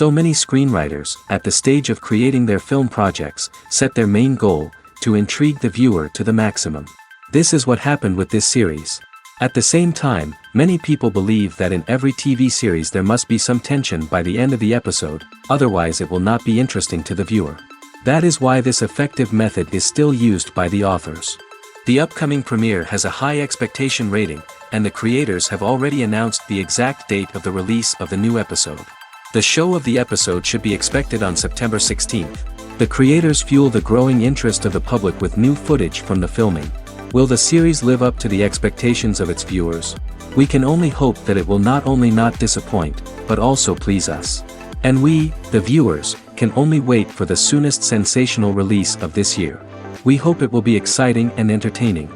So many screenwriters, at the stage of creating their film projects, set their main goal, to intrigue the viewer to the maximum. This is what happened with this series. At the same time, many people believe that in every TV series there must be some tension by the end of the episode, otherwise it will not be interesting to the viewer. That is why this effective method is still used by the authors. The upcoming premiere has a high expectation rating, and the creators have already announced the exact date of the release of the new episode. The show of the episode should be expected on September 16th. The creators fuel the growing interest of the public with new footage from the filming. Will the series live up to the expectations of its viewers? We can only hope that it will not only not disappoint, but also please us. And we, the viewers, can only wait for the soonest sensational release of this year. We hope it will be exciting and entertaining.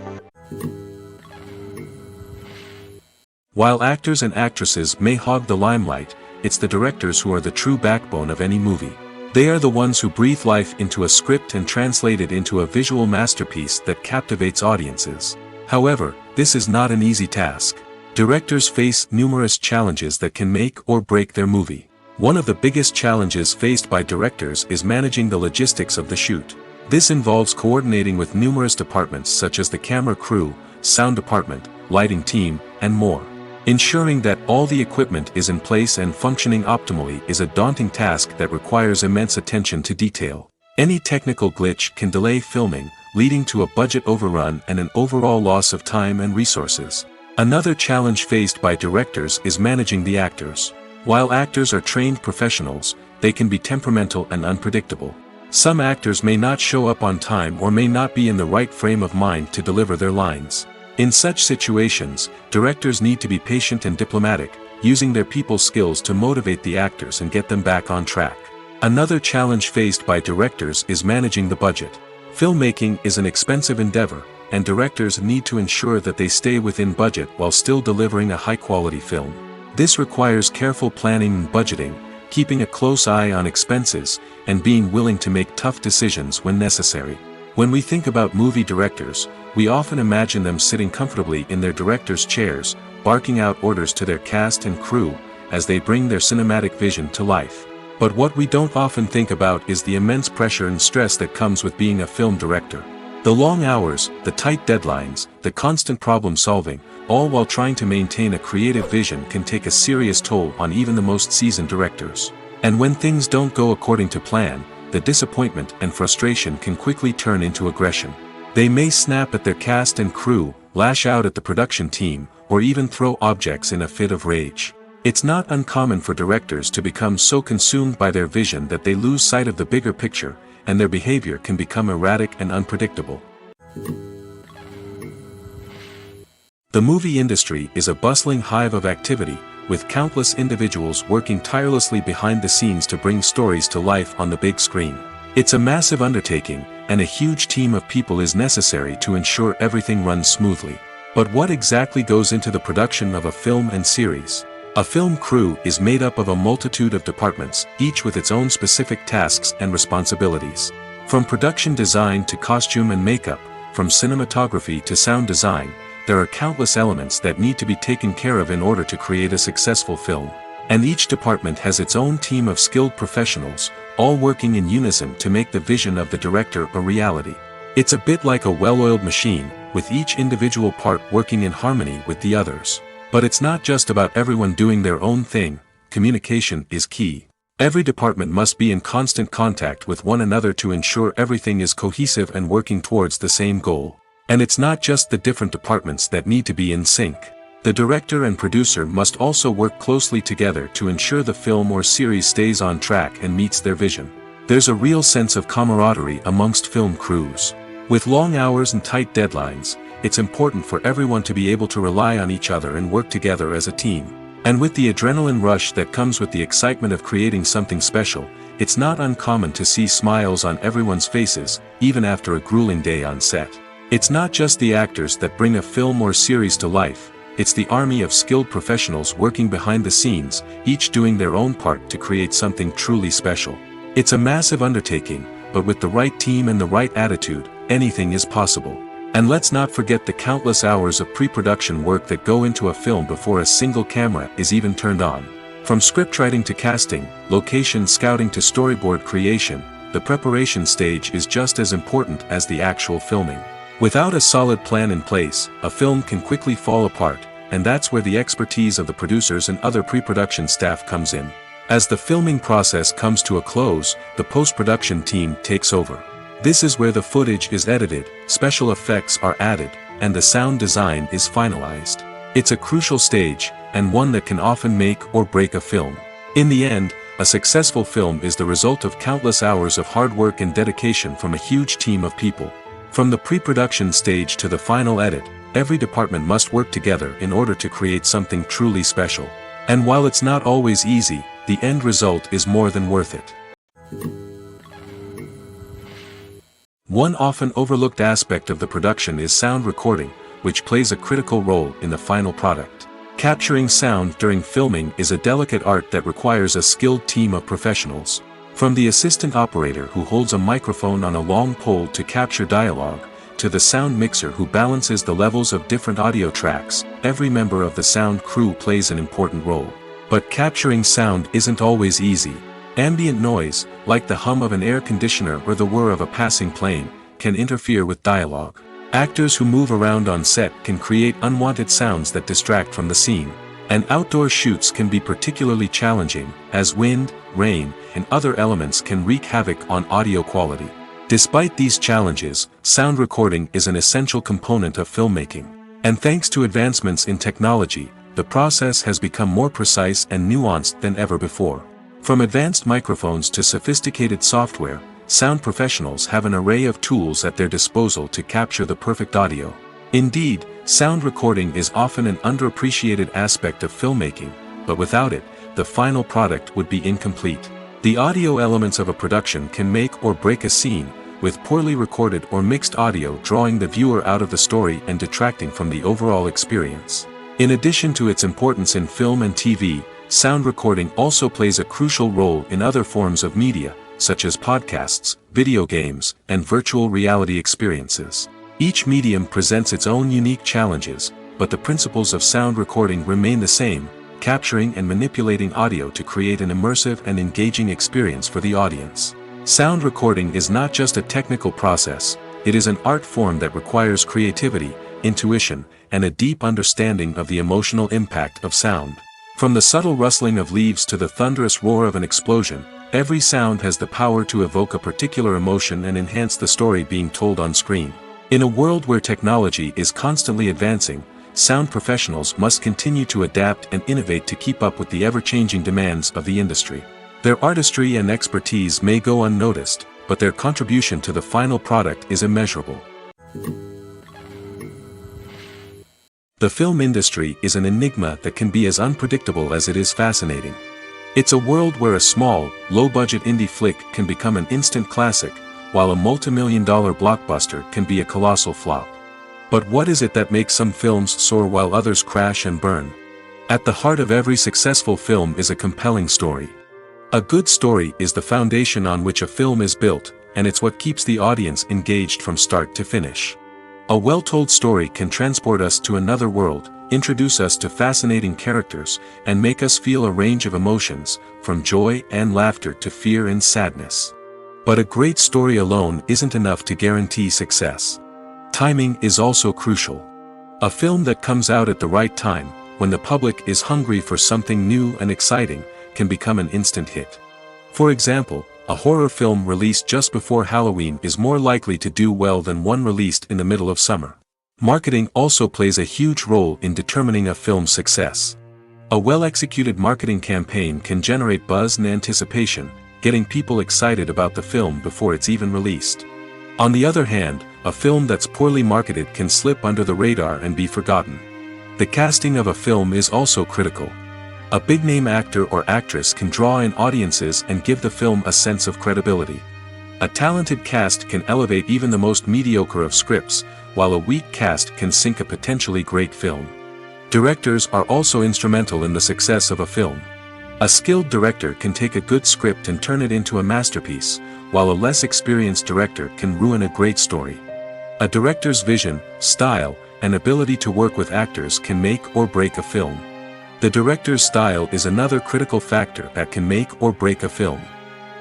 While actors and actresses may hog the limelight, it's the directors who are the true backbone of any movie. They are the ones who breathe life into a script and translate it into a visual masterpiece that captivates audiences. However, this is not an easy task. Directors face numerous challenges that can make or break their movie. One of the biggest challenges faced by directors is managing the logistics of the shoot. This involves coordinating with numerous departments such as the camera crew, sound department, lighting team, and more. Ensuring that all the equipment is in place and functioning optimally is a daunting task that requires immense attention to detail. Any technical glitch can delay filming, leading to a budget overrun and an overall loss of time and resources. Another challenge faced by directors is managing the actors. While actors are trained professionals, they can be temperamental and unpredictable. Some actors may not show up on time or may not be in the right frame of mind to deliver their lines. In such situations, directors need to be patient and diplomatic, using their people skills to motivate the actors and get them back on track. Another challenge faced by directors is managing the budget. Filmmaking is an expensive endeavor, and directors need to ensure that they stay within budget while still delivering a high-quality film. This requires careful planning and budgeting, keeping a close eye on expenses, and being willing to make tough decisions when necessary. When we think about movie directors, we often imagine them sitting comfortably in their director's chairs, barking out orders to their cast and crew, as they bring their cinematic vision to life. But what we don't often think about is the immense pressure and stress that comes with being a film director. The long hours, the tight deadlines, the constant problem solving, all while trying to maintain a creative vision can take a serious toll on even the most seasoned directors. And when things don't go according to plan, the disappointment and frustration can quickly turn into aggression. They may snap at their cast and crew, lash out at the production team, or even throw objects in a fit of rage. It's not uncommon for directors to become so consumed by their vision that they lose sight of the bigger picture, and their behavior can become erratic and unpredictable. The movie industry is a bustling hive of activity, with countless individuals working tirelessly behind the scenes to bring stories to life on the big screen. It's a massive undertaking, and a huge team of people is necessary to ensure everything runs smoothly. But what exactly goes into the production of a film and series? A film crew is made up of a multitude of departments, each with its own specific tasks and responsibilities. From production design to costume and makeup, from cinematography to sound design, there are countless elements that need to be taken care of in order to create a successful film. And each department has its own team of skilled professionals, all working in unison to make the vision of the director a reality. It's a bit like a well-oiled machine, with each individual part working in harmony with the others. But it's not just about everyone doing their own thing. Communication is key. Every department must be in constant contact with one another to ensure everything is cohesive and working towards the same goal. And it's not just the different departments that need to be in sync. The director and producer must also work closely together to ensure the film or series stays on track and meets their vision. There's a real sense of camaraderie amongst film crews. With long hours and tight deadlines, it's important for everyone to be able to rely on each other and work together as a team. And with the adrenaline rush that comes with the excitement of creating something special, it's not uncommon to see smiles on everyone's faces, even after a grueling day on set. It's not just the actors that bring a film or series to life, it's the army of skilled professionals working behind the scenes, each doing their own part to create something truly special. It's a massive undertaking, but with the right team and the right attitude, anything is possible. And let's not forget the countless hours of pre-production work that go into a film before a single camera is even turned on. From scriptwriting to casting, location scouting to storyboard creation, the preparation stage is just as important as the actual filming. Without a solid plan in place, a film can quickly fall apart, and that's where the expertise of the producers and other pre-production staff comes in. As the filming process comes to a close, the post-production team takes over. This is where the footage is edited, special effects are added, and the sound design is finalized. It's a crucial stage, and one that can often make or break a film. In the end, a successful film is the result of countless hours of hard work and dedication from a huge team of people. From the pre-production stage to the final edit, every department must work together in order to create something truly special. And while it's not always easy, the end result is more than worth it. One often overlooked aspect of the production is sound recording, which plays a critical role in the final product. Capturing sound during filming is a delicate art that requires a skilled team of professionals. From the assistant operator who holds a microphone on a long pole to capture dialogue, to the sound mixer who balances the levels of different audio tracks, every member of the sound crew plays an important role. But capturing sound isn't always easy. Ambient noise, like the hum of an air conditioner or the whir of a passing plane, can interfere with dialogue. Actors who move around on set can create unwanted sounds that distract from the scene. And outdoor shoots can be particularly challenging, as wind, rain, and other elements can wreak havoc on audio quality. Despite these challenges, sound recording is an essential component of filmmaking. And thanks to advancements in technology, the process has become more precise and nuanced than ever before. From advanced microphones to sophisticated software, sound professionals have an array of tools at their disposal to capture the perfect audio. Indeed, sound recording is often an underappreciated aspect of filmmaking, but without it, the final product would be incomplete. The audio elements of a production can make or break a scene, with poorly recorded or mixed audio drawing the viewer out of the story and detracting from the overall experience. In addition to its importance in film and TV, sound recording also plays a crucial role in other forms of media, such as podcasts, video games, and virtual reality experiences. Each medium presents its own unique challenges, but the principles of sound recording remain the same, capturing and manipulating audio to create an immersive and engaging experience for the audience. Sound recording is not just a technical process, it is an art form that requires creativity, intuition, and a deep understanding of the emotional impact of sound. From the subtle rustling of leaves to the thunderous roar of an explosion, every sound has the power to evoke a particular emotion and enhance the story being told on screen. In a world where technology is constantly advancing, sound professionals must continue to adapt and innovate to keep up with the ever-changing demands of the industry. Their artistry and expertise may go unnoticed, but their contribution to the final product is immeasurable. The film industry is an enigma that can be as unpredictable as it is fascinating. It's a world where a small, low-budget indie flick can become an instant classic, while a multi-million-dollar blockbuster can be a colossal flop. But what is it that makes some films soar while others crash and burn? At the heart of every successful film is a compelling story. A good story is the foundation on which a film is built, and it's what keeps the audience engaged from start to finish. A well-told story can transport us to another world, introduce us to fascinating characters, and make us feel a range of emotions, from joy and laughter to fear and sadness. But a great story alone isn't enough to guarantee success. Timing is also crucial. A film that comes out at the right time, when the public is hungry for something new and exciting, can become an instant hit. For example, a horror film released just before Halloween is more likely to do well than one released in the middle of summer. Marketing also plays a huge role in determining a film's success. A well-executed marketing campaign can generate buzz and anticipation, getting people excited about the film before it's even released. On the other hand, a film that's poorly marketed can slip under the radar and be forgotten. The casting of a film is also critical. A big-name actor or actress can draw in audiences and give the film a sense of credibility. A talented cast can elevate even the most mediocre of scripts, while a weak cast can sink a potentially great film. Directors are also instrumental in the success of a film. A skilled director can take a good script and turn it into a masterpiece, while a less experienced director can ruin a great story. A director's vision, style, and ability to work with actors can make or break a film. The director's style is another critical factor that can make or break a film.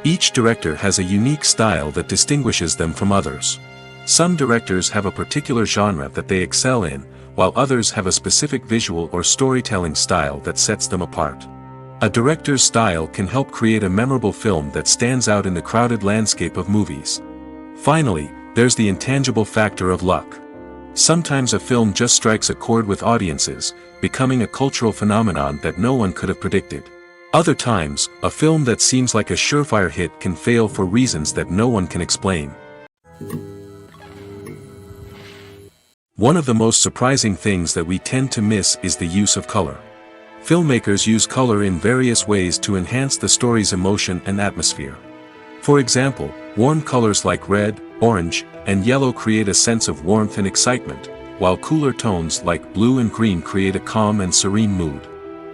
Each director has a unique style that distinguishes them from others. Some directors have a particular genre that they excel in, while others have a specific visual or storytelling style that sets them apart. A director's style can help create a memorable film that stands out in the crowded landscape of movies. Finally, there's the intangible factor of luck. Sometimes a film just strikes a chord with audiences, becoming a cultural phenomenon that no one could have predicted. Other times, a film that seems like a surefire hit can fail for reasons that no one can explain. One of the most surprising things that we tend to miss is the use of color. Filmmakers use color in various ways to enhance the story's emotion and atmosphere. For example, warm colors like red, orange, and yellow create a sense of warmth and excitement, while cooler tones like blue and green create a calm and serene mood.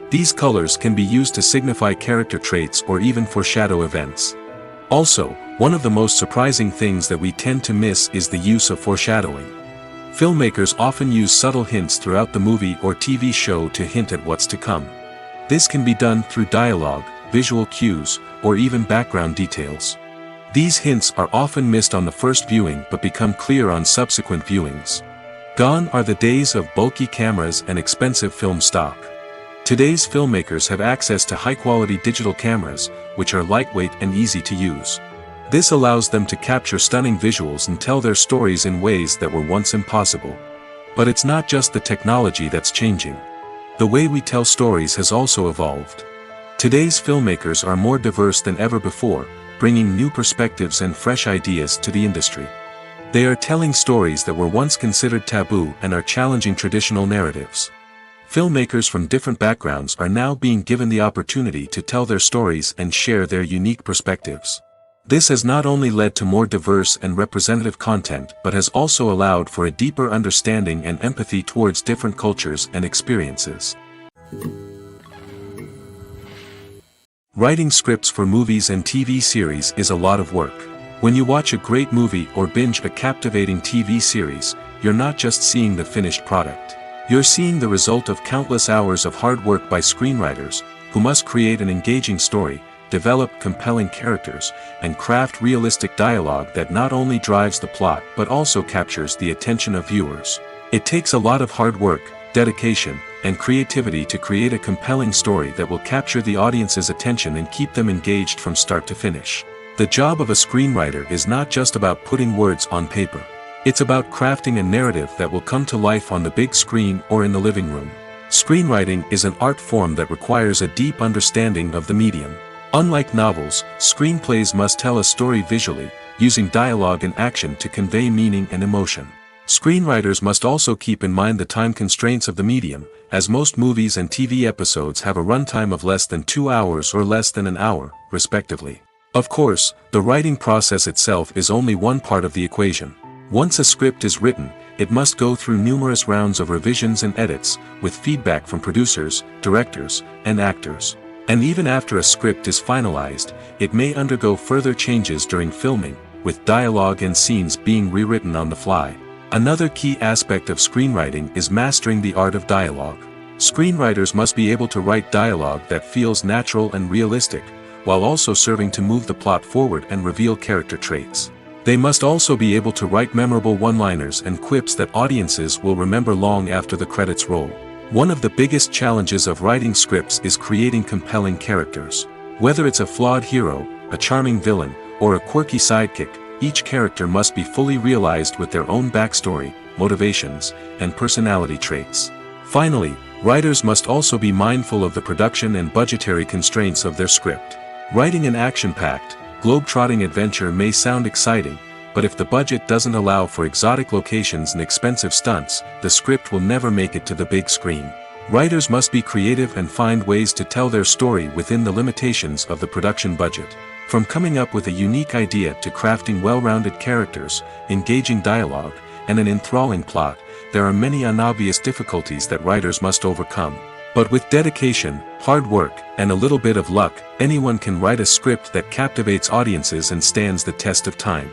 These colors can be used to signify character traits or even foreshadow events. Also, one of the most surprising things that we tend to miss is the use of foreshadowing. Filmmakers often use subtle hints throughout the movie or TV show to hint at what's to come. This can be done through dialogue, visual cues, or even background details. These hints are often missed on the first viewing but become clear on subsequent viewings. Gone are the days of bulky cameras and expensive film stock. Today's filmmakers have access to high-quality digital cameras, which are lightweight and easy to use. This allows them to capture stunning visuals and tell their stories in ways that were once impossible. But it's not just the technology that's changing. The way we tell stories has also evolved. Today's filmmakers are more diverse than ever before, bringing new perspectives and fresh ideas to the industry. They are telling stories that were once considered taboo and are challenging traditional narratives. Filmmakers from different backgrounds are now being given the opportunity to tell their stories and share their unique perspectives. This has not only led to more diverse and representative content but has also allowed for a deeper understanding and empathy towards different cultures and experiences. Writing scripts for movies and TV series is a lot of work. When you watch a great movie or binge a captivating TV series, you're not just seeing the finished product. You're seeing the result of countless hours of hard work by screenwriters, who must create an engaging story, develop compelling characters, and craft realistic dialogue that not only drives the plot but also captures the attention of viewers. It takes a lot of hard work, dedication, and creativity to create a compelling story that will capture the audience's attention and keep them engaged from start to finish. The job of a screenwriter is not just about putting words on paper. It's about crafting a narrative that will come to life on the big screen or in the living room. Screenwriting is an art form that requires a deep understanding of the medium. Unlike novels, screenplays must tell a story visually, using dialogue and action to convey meaning and emotion. Screenwriters must also keep in mind the time constraints of the medium, as most movies and TV episodes have a runtime of less than 2 hours or less than an hour, respectively. Of course, the writing process itself is only one part of the equation. Once a script is written, it must go through numerous rounds of revisions and edits, with feedback from producers, directors, and actors. And even after a script is finalized, it may undergo further changes during filming, with dialogue and scenes being rewritten on the fly. Another key aspect of screenwriting is mastering the art of dialogue. Screenwriters must be able to write dialogue that feels natural and realistic, while also serving to move the plot forward and reveal character traits. They must also be able to write memorable one-liners and quips that audiences will remember long after the credits roll. One of the biggest challenges of writing scripts is creating compelling characters. Whether it's a flawed hero, a charming villain, or a quirky sidekick, each character must be fully realized with their own backstory, motivations, and personality traits. Finally, writers must also be mindful of the production and budgetary constraints of their script. Writing an action-packed, globe-trotting adventure may sound exciting, but if the budget doesn't allow for exotic locations and expensive stunts, the script will never make it to the big screen. Writers must be creative and find ways to tell their story within the limitations of the production budget. From coming up with a unique idea to crafting well-rounded characters, engaging dialogue, and an enthralling plot, there are many unobvious difficulties that writers must overcome. But with dedication, hard work, and a little bit of luck, anyone can write a script that captivates audiences and stands the test of time.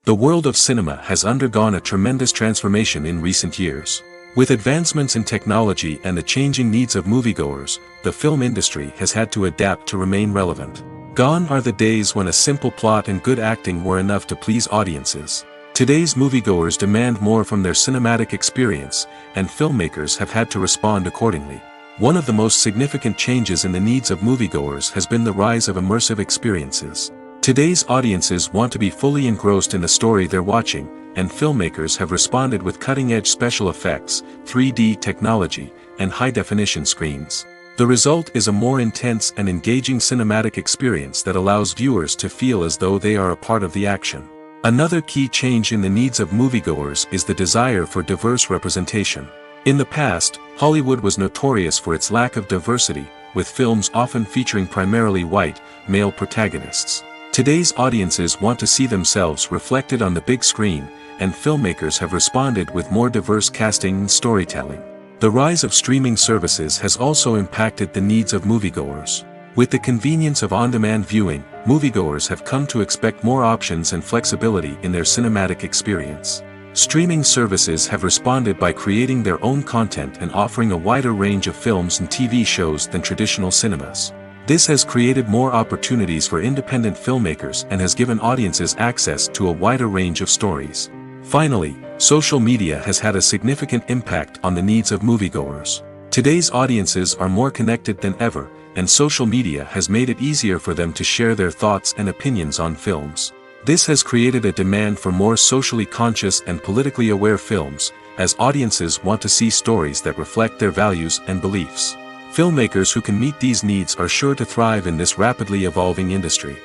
The world of cinema has undergone a tremendous transformation in recent years. With advancements in technology and the changing needs of moviegoers, the film industry has had to adapt to remain relevant. Gone are the days when a simple plot and good acting were enough to please audiences. Today's moviegoers demand more from their cinematic experience, and filmmakers have had to respond accordingly. One of the most significant changes in the needs of moviegoers has been the rise of immersive experiences. Today's audiences want to be fully engrossed in the story they're watching, and filmmakers have responded with cutting-edge special effects, 3D technology, and high-definition screens. The result is a more intense and engaging cinematic experience that allows viewers to feel as though they are a part of the action. Another key change in the needs of moviegoers is the desire for diverse representation. In the past, Hollywood was notorious for its lack of diversity, with films often featuring primarily white, male protagonists. Today's audiences want to see themselves reflected on the big screen, and filmmakers have responded with more diverse casting and storytelling. The rise of streaming services has also impacted the needs of moviegoers. With the convenience of on-demand viewing, moviegoers have come to expect more options and flexibility in their cinematic experience. Streaming services have responded by creating their own content and offering a wider range of films and TV shows than traditional cinemas. This has created more opportunities for independent filmmakers and has given audiences access to a wider range of stories. Finally, social media has had a significant impact on the needs of moviegoers. Today's audiences are more connected than ever, and social media has made it easier for them to share their thoughts and opinions on films. This has created a demand for more socially conscious and politically aware films, as audiences want to see stories that reflect their values and beliefs. Filmmakers who can meet these needs are sure to thrive in this rapidly evolving industry.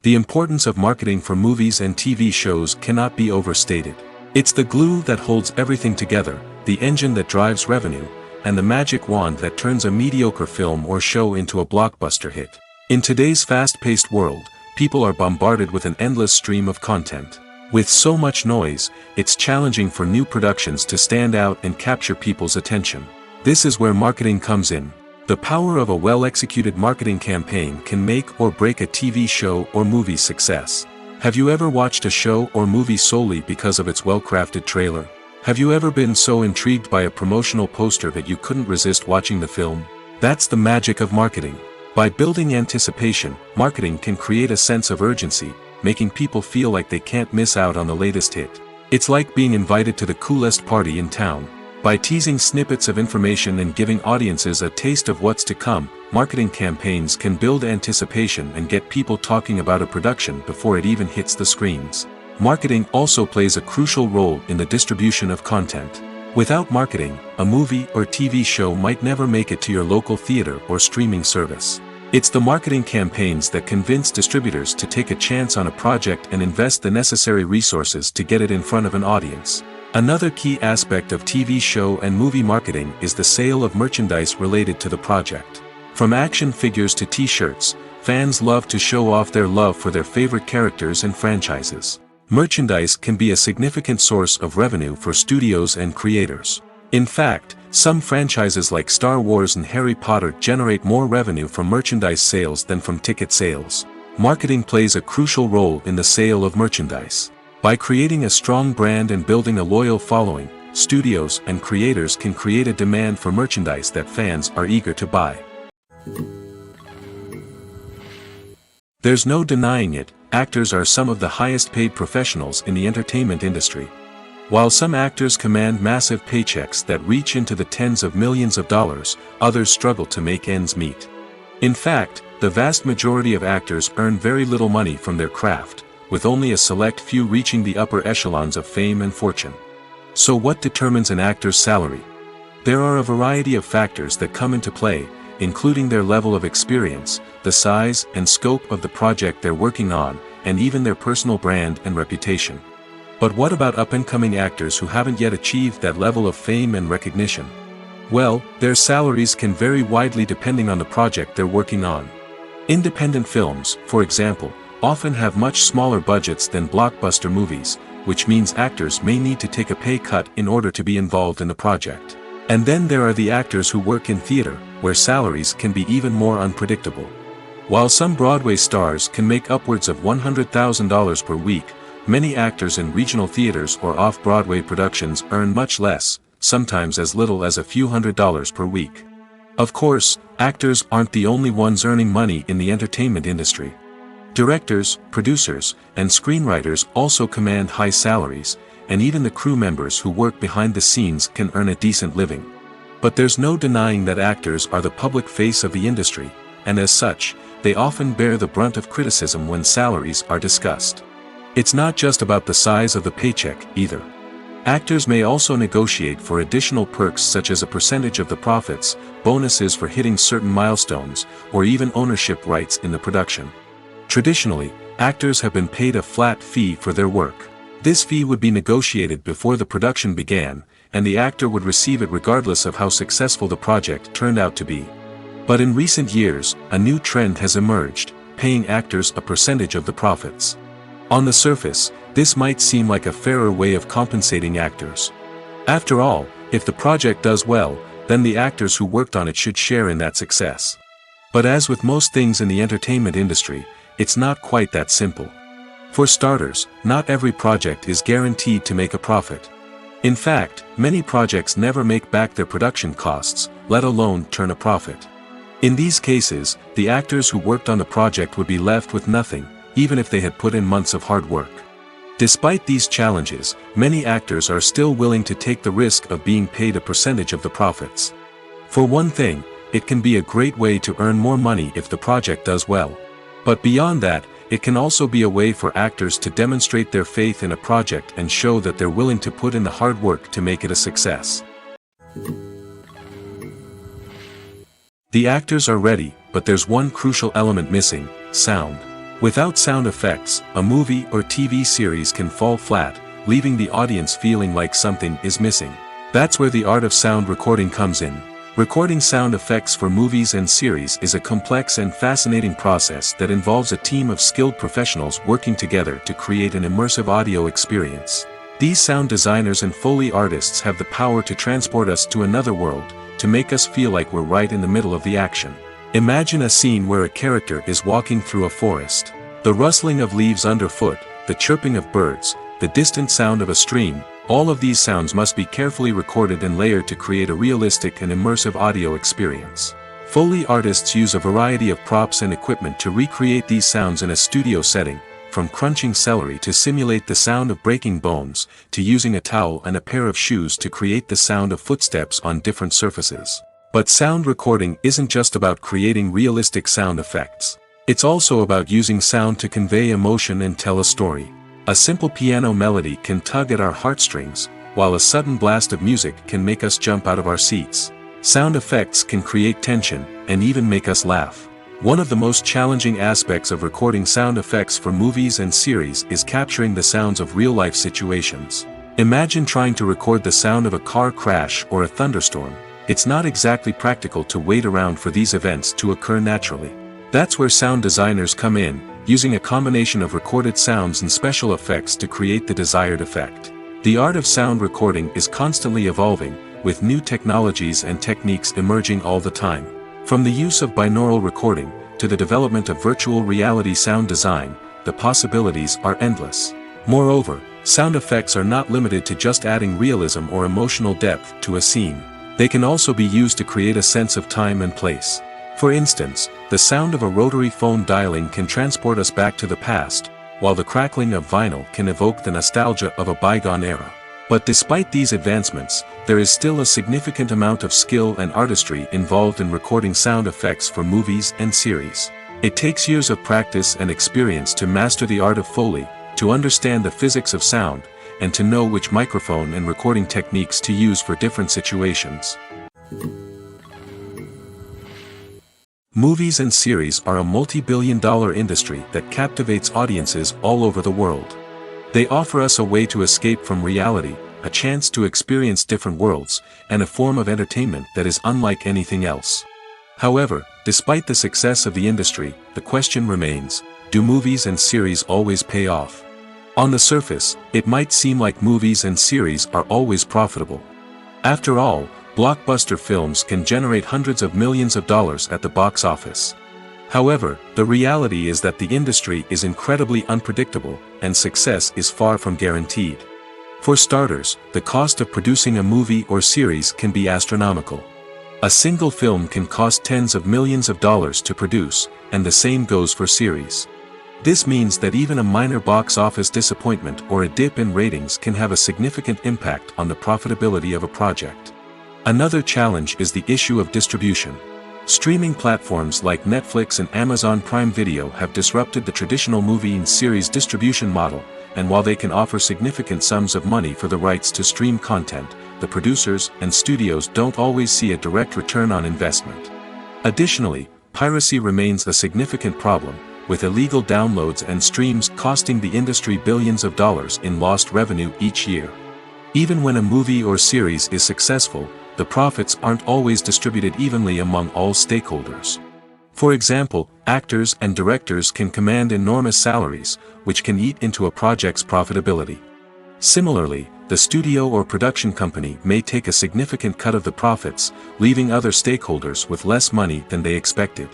The importance of marketing for movies and TV shows cannot be overstated. It's the glue that holds everything together, the engine that drives revenue, and the magic wand that turns a mediocre film or show into a blockbuster hit. In today's fast-paced world, people are bombarded with an endless stream of content. With so much noise, it's challenging for new productions to stand out and capture people's attention. This is where marketing comes in. The power of a well-executed marketing campaign can make or break a TV show or movie's success. Have you ever watched a show or movie solely because of its well-crafted trailer? Have you ever been so intrigued by a promotional poster that you couldn't resist watching the film? That's the magic of marketing. By building anticipation, marketing can create a sense of urgency, making people feel like they can't miss out on the latest hit. It's like being invited to the coolest party in town. By teasing snippets of information and giving audiences a taste of what's to come, marketing campaigns can build anticipation and get people talking about a production before it even hits the screens. Marketing also plays a crucial role in the distribution of content. Without marketing, a movie or TV show might never make it to your local theater or streaming service. It's the marketing campaigns that convince distributors to take a chance on a project and invest the necessary resources to get it in front of an audience. Another key aspect of TV show and movie marketing is the sale of merchandise related to the project. From action figures to t-shirts, fans love to show off their love for their favorite characters and franchises. Merchandise can be a significant source of revenue for studios and creators. In fact, some franchises like Star Wars and Harry Potter generate more revenue from merchandise sales than from ticket sales. Marketing plays a crucial role in the sale of merchandise. By creating a strong brand and building a loyal following, studios and creators can create a demand for merchandise that fans are eager to buy. There's no denying it, actors are some of the highest paid professionals in the entertainment industry. While some actors command massive paychecks that reach into the tens of millions of dollars, others struggle to make ends meet. In fact, the vast majority of actors earn very little money from their craft, with only a select few reaching the upper echelons of fame and fortune. So what determines an actor's salary? There are a variety of factors that come into play, including their level of experience, the size and scope of the project they're working on, and even their personal brand and reputation. But what about up-and-coming actors who haven't yet achieved that level of fame and recognition? Well, their salaries can vary widely depending on the project they're working on. Independent films, for example, often have much smaller budgets than blockbuster movies, which means actors may need to take a pay cut in order to be involved in the project. And then there are the actors who work in theater, where salaries can be even more unpredictable. While some Broadway stars can make upwards of $100,000 per week, many actors in regional theaters or off-Broadway productions earn much less, sometimes as little as a few $100s per week. Of course, actors aren't the only ones earning money in the entertainment industry. Directors, producers, and screenwriters also command high salaries, and even the crew members who work behind the scenes can earn a decent living. But there's no denying that actors are the public face of the industry, and as such, they often bear the brunt of criticism when salaries are discussed. It's not just about the size of the paycheck, either. Actors may also negotiate for additional perks such as a percentage of the profits, bonuses for hitting certain milestones, or even ownership rights in the production. Traditionally, actors have been paid a flat fee for their work. This fee would be negotiated before the production began, and the actor would receive it regardless of how successful the project turned out to be. But in recent years, a new trend has emerged, paying actors a percentage of the profits. On the surface, this might seem like a fairer way of compensating actors. After all, if the project does well, then the actors who worked on it should share in that success. But as with most things in the entertainment industry, it's not quite that simple. For starters, not every project is guaranteed to make a profit. In fact, many projects never make back their production costs, let alone turn a profit. In these cases, the actors who worked on the project would be left with nothing, even if they had put in months of hard work. Despite these challenges, many actors are still willing to take the risk of being paid a percentage of the profits. For one thing, it can be a great way to earn more money if the project does well. But beyond that, it can also be a way for actors to demonstrate their faith in a project and show that they're willing to put in the hard work to make it a success. The actors are ready, but there's one crucial element missing: sound. Without sound effects, a movie or TV series can fall flat, leaving the audience feeling like something is missing. That's where the art of sound recording comes in. Recording sound effects for movies and series is a complex and fascinating process that involves a team of skilled professionals working together to create an immersive audio experience. These sound designers and Foley artists have the power to transport us to another world, to make us feel like we're right in the middle of the action. Imagine a scene where a character is walking through a forest. The rustling of leaves underfoot, the chirping of birds, the distant sound of a stream, all of these sounds must be carefully recorded and layered to create a realistic and immersive audio experience. Foley artists use a variety of props and equipment to recreate these sounds in a studio setting, from crunching celery to simulate the sound of breaking bones, to using a towel and a pair of shoes to create the sound of footsteps on different surfaces. But sound recording isn't just about creating realistic sound effects. It's also about using sound to convey emotion and tell a story. A simple piano melody can tug at our heartstrings, while a sudden blast of music can make us jump out of our seats. Sound effects can create tension, and even make us laugh. One of the most challenging aspects of recording sound effects for movies and series is capturing the sounds of real-life situations. Imagine trying to record the sound of a car crash or a thunderstorm. It's not exactly practical to wait around for these events to occur naturally. That's where sound designers come in, using a combination of recorded sounds and special effects to create the desired effect. The art of sound recording is constantly evolving, with new technologies and techniques emerging all the time. From the use of binaural recording, to the development of virtual reality sound design, the possibilities are endless. Moreover, sound effects are not limited to just adding realism or emotional depth to a scene. They can also be used to create a sense of time and place. For instance, the sound of a rotary phone dialing can transport us back to the past, while the crackling of vinyl can evoke the nostalgia of a bygone era. But despite these advancements, there is still a significant amount of skill and artistry involved in recording sound effects for movies and series. It takes years of practice and experience to master the art of Foley, to understand the physics of sound, and to know which microphone and recording techniques to use for different situations. Movies and series are a multi-billion-dollar industry that captivates audiences all over the world. They offer us a way to escape from reality, a chance to experience different worlds, and a form of entertainment that is unlike anything else. However, despite the success of the industry, the question remains: do movies and series always pay off? On the surface, it might seem like movies and series are always profitable. After all, blockbuster films can generate hundreds of millions of dollars at the box office. However, the reality is that the industry is incredibly unpredictable, and success is far from guaranteed. For starters, the cost of producing a movie or series can be astronomical. A single film can cost tens of millions of dollars to produce, and the same goes for series. This means that even a minor box office disappointment or a dip in ratings can have a significant impact on the profitability of a project. Another challenge is the issue of distribution. Streaming platforms like Netflix and Amazon Prime Video have disrupted the traditional movie and series distribution model, and while they can offer significant sums of money for the rights to stream content, the producers and studios don't always see a direct return on investment. Additionally, piracy remains a significant problem, with illegal downloads and streams costing the industry billions of dollars in lost revenue each year. Even when a movie or series is successful, the profits aren't always distributed evenly among all stakeholders. For example, actors and directors can command enormous salaries, which can eat into a project's profitability. Similarly, the studio or production company may take a significant cut of the profits, leaving other stakeholders with less money than they expected.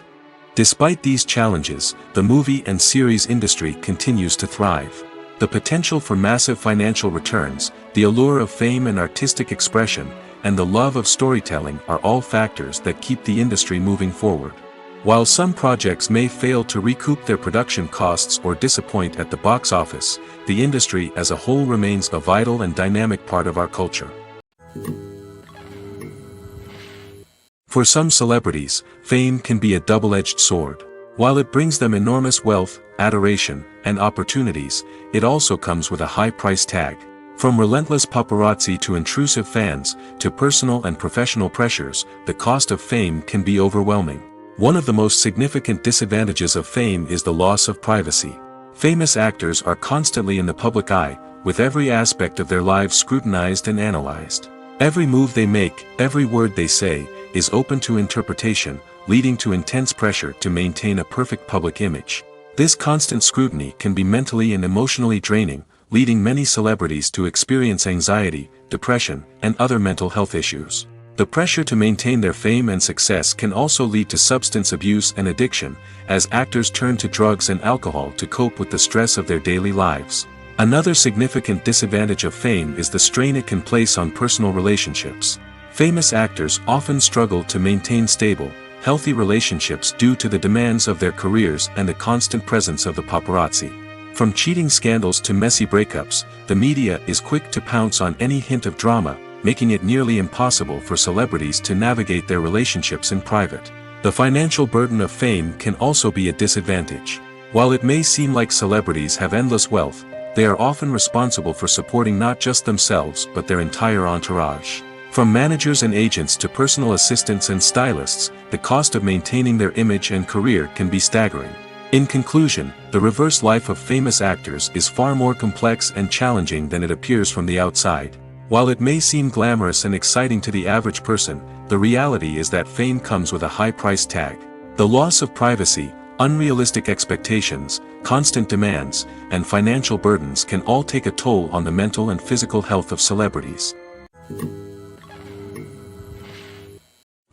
Despite these challenges, the movie and series industry continues to thrive. The potential for massive financial returns, the allure of fame and artistic expression, and the love of storytelling are all factors that keep the industry moving forward. While some projects may fail to recoup their production costs or disappoint at the box office, the industry as a whole remains a vital and dynamic part of our culture. For some celebrities, fame can be a double-edged sword. While it brings them enormous wealth, adoration, and opportunities, it also comes with a high price tag. From relentless paparazzi to intrusive fans, to personal and professional pressures, the cost of fame can be overwhelming. One of the most significant disadvantages of fame is the loss of privacy. Famous actors are constantly in the public eye, with every aspect of their lives scrutinized and analyzed. Every move they make, every word they say, is open to interpretation, leading to intense pressure to maintain a perfect public image. This constant scrutiny can be mentally and emotionally draining, leading many celebrities to experience anxiety, depression, and other mental health issues. The pressure to maintain their fame and success can also lead to substance abuse and addiction, as actors turn to drugs and alcohol to cope with the stress of their daily lives. Another significant disadvantage of fame is the strain it can place on personal relationships. Famous actors often struggle to maintain stable, healthy relationships due to the demands of their careers and the constant presence of the paparazzi. From cheating scandals to messy breakups, the media is quick to pounce on any hint of drama, making it nearly impossible for celebrities to navigate their relationships in private. The financial burden of fame can also be a disadvantage. While it may seem like celebrities have endless wealth, they are often responsible for supporting not just themselves but their entire entourage. From managers and agents to personal assistants and stylists, the cost of maintaining their image and career can be staggering. In conclusion, the reverse life of famous actors is far more complex and challenging than it appears from the outside. While it may seem glamorous and exciting to the average person, the reality is that fame comes with a high price tag. The loss of privacy, unrealistic expectations, constant demands, and financial burdens can all take a toll on the mental and physical health of celebrities.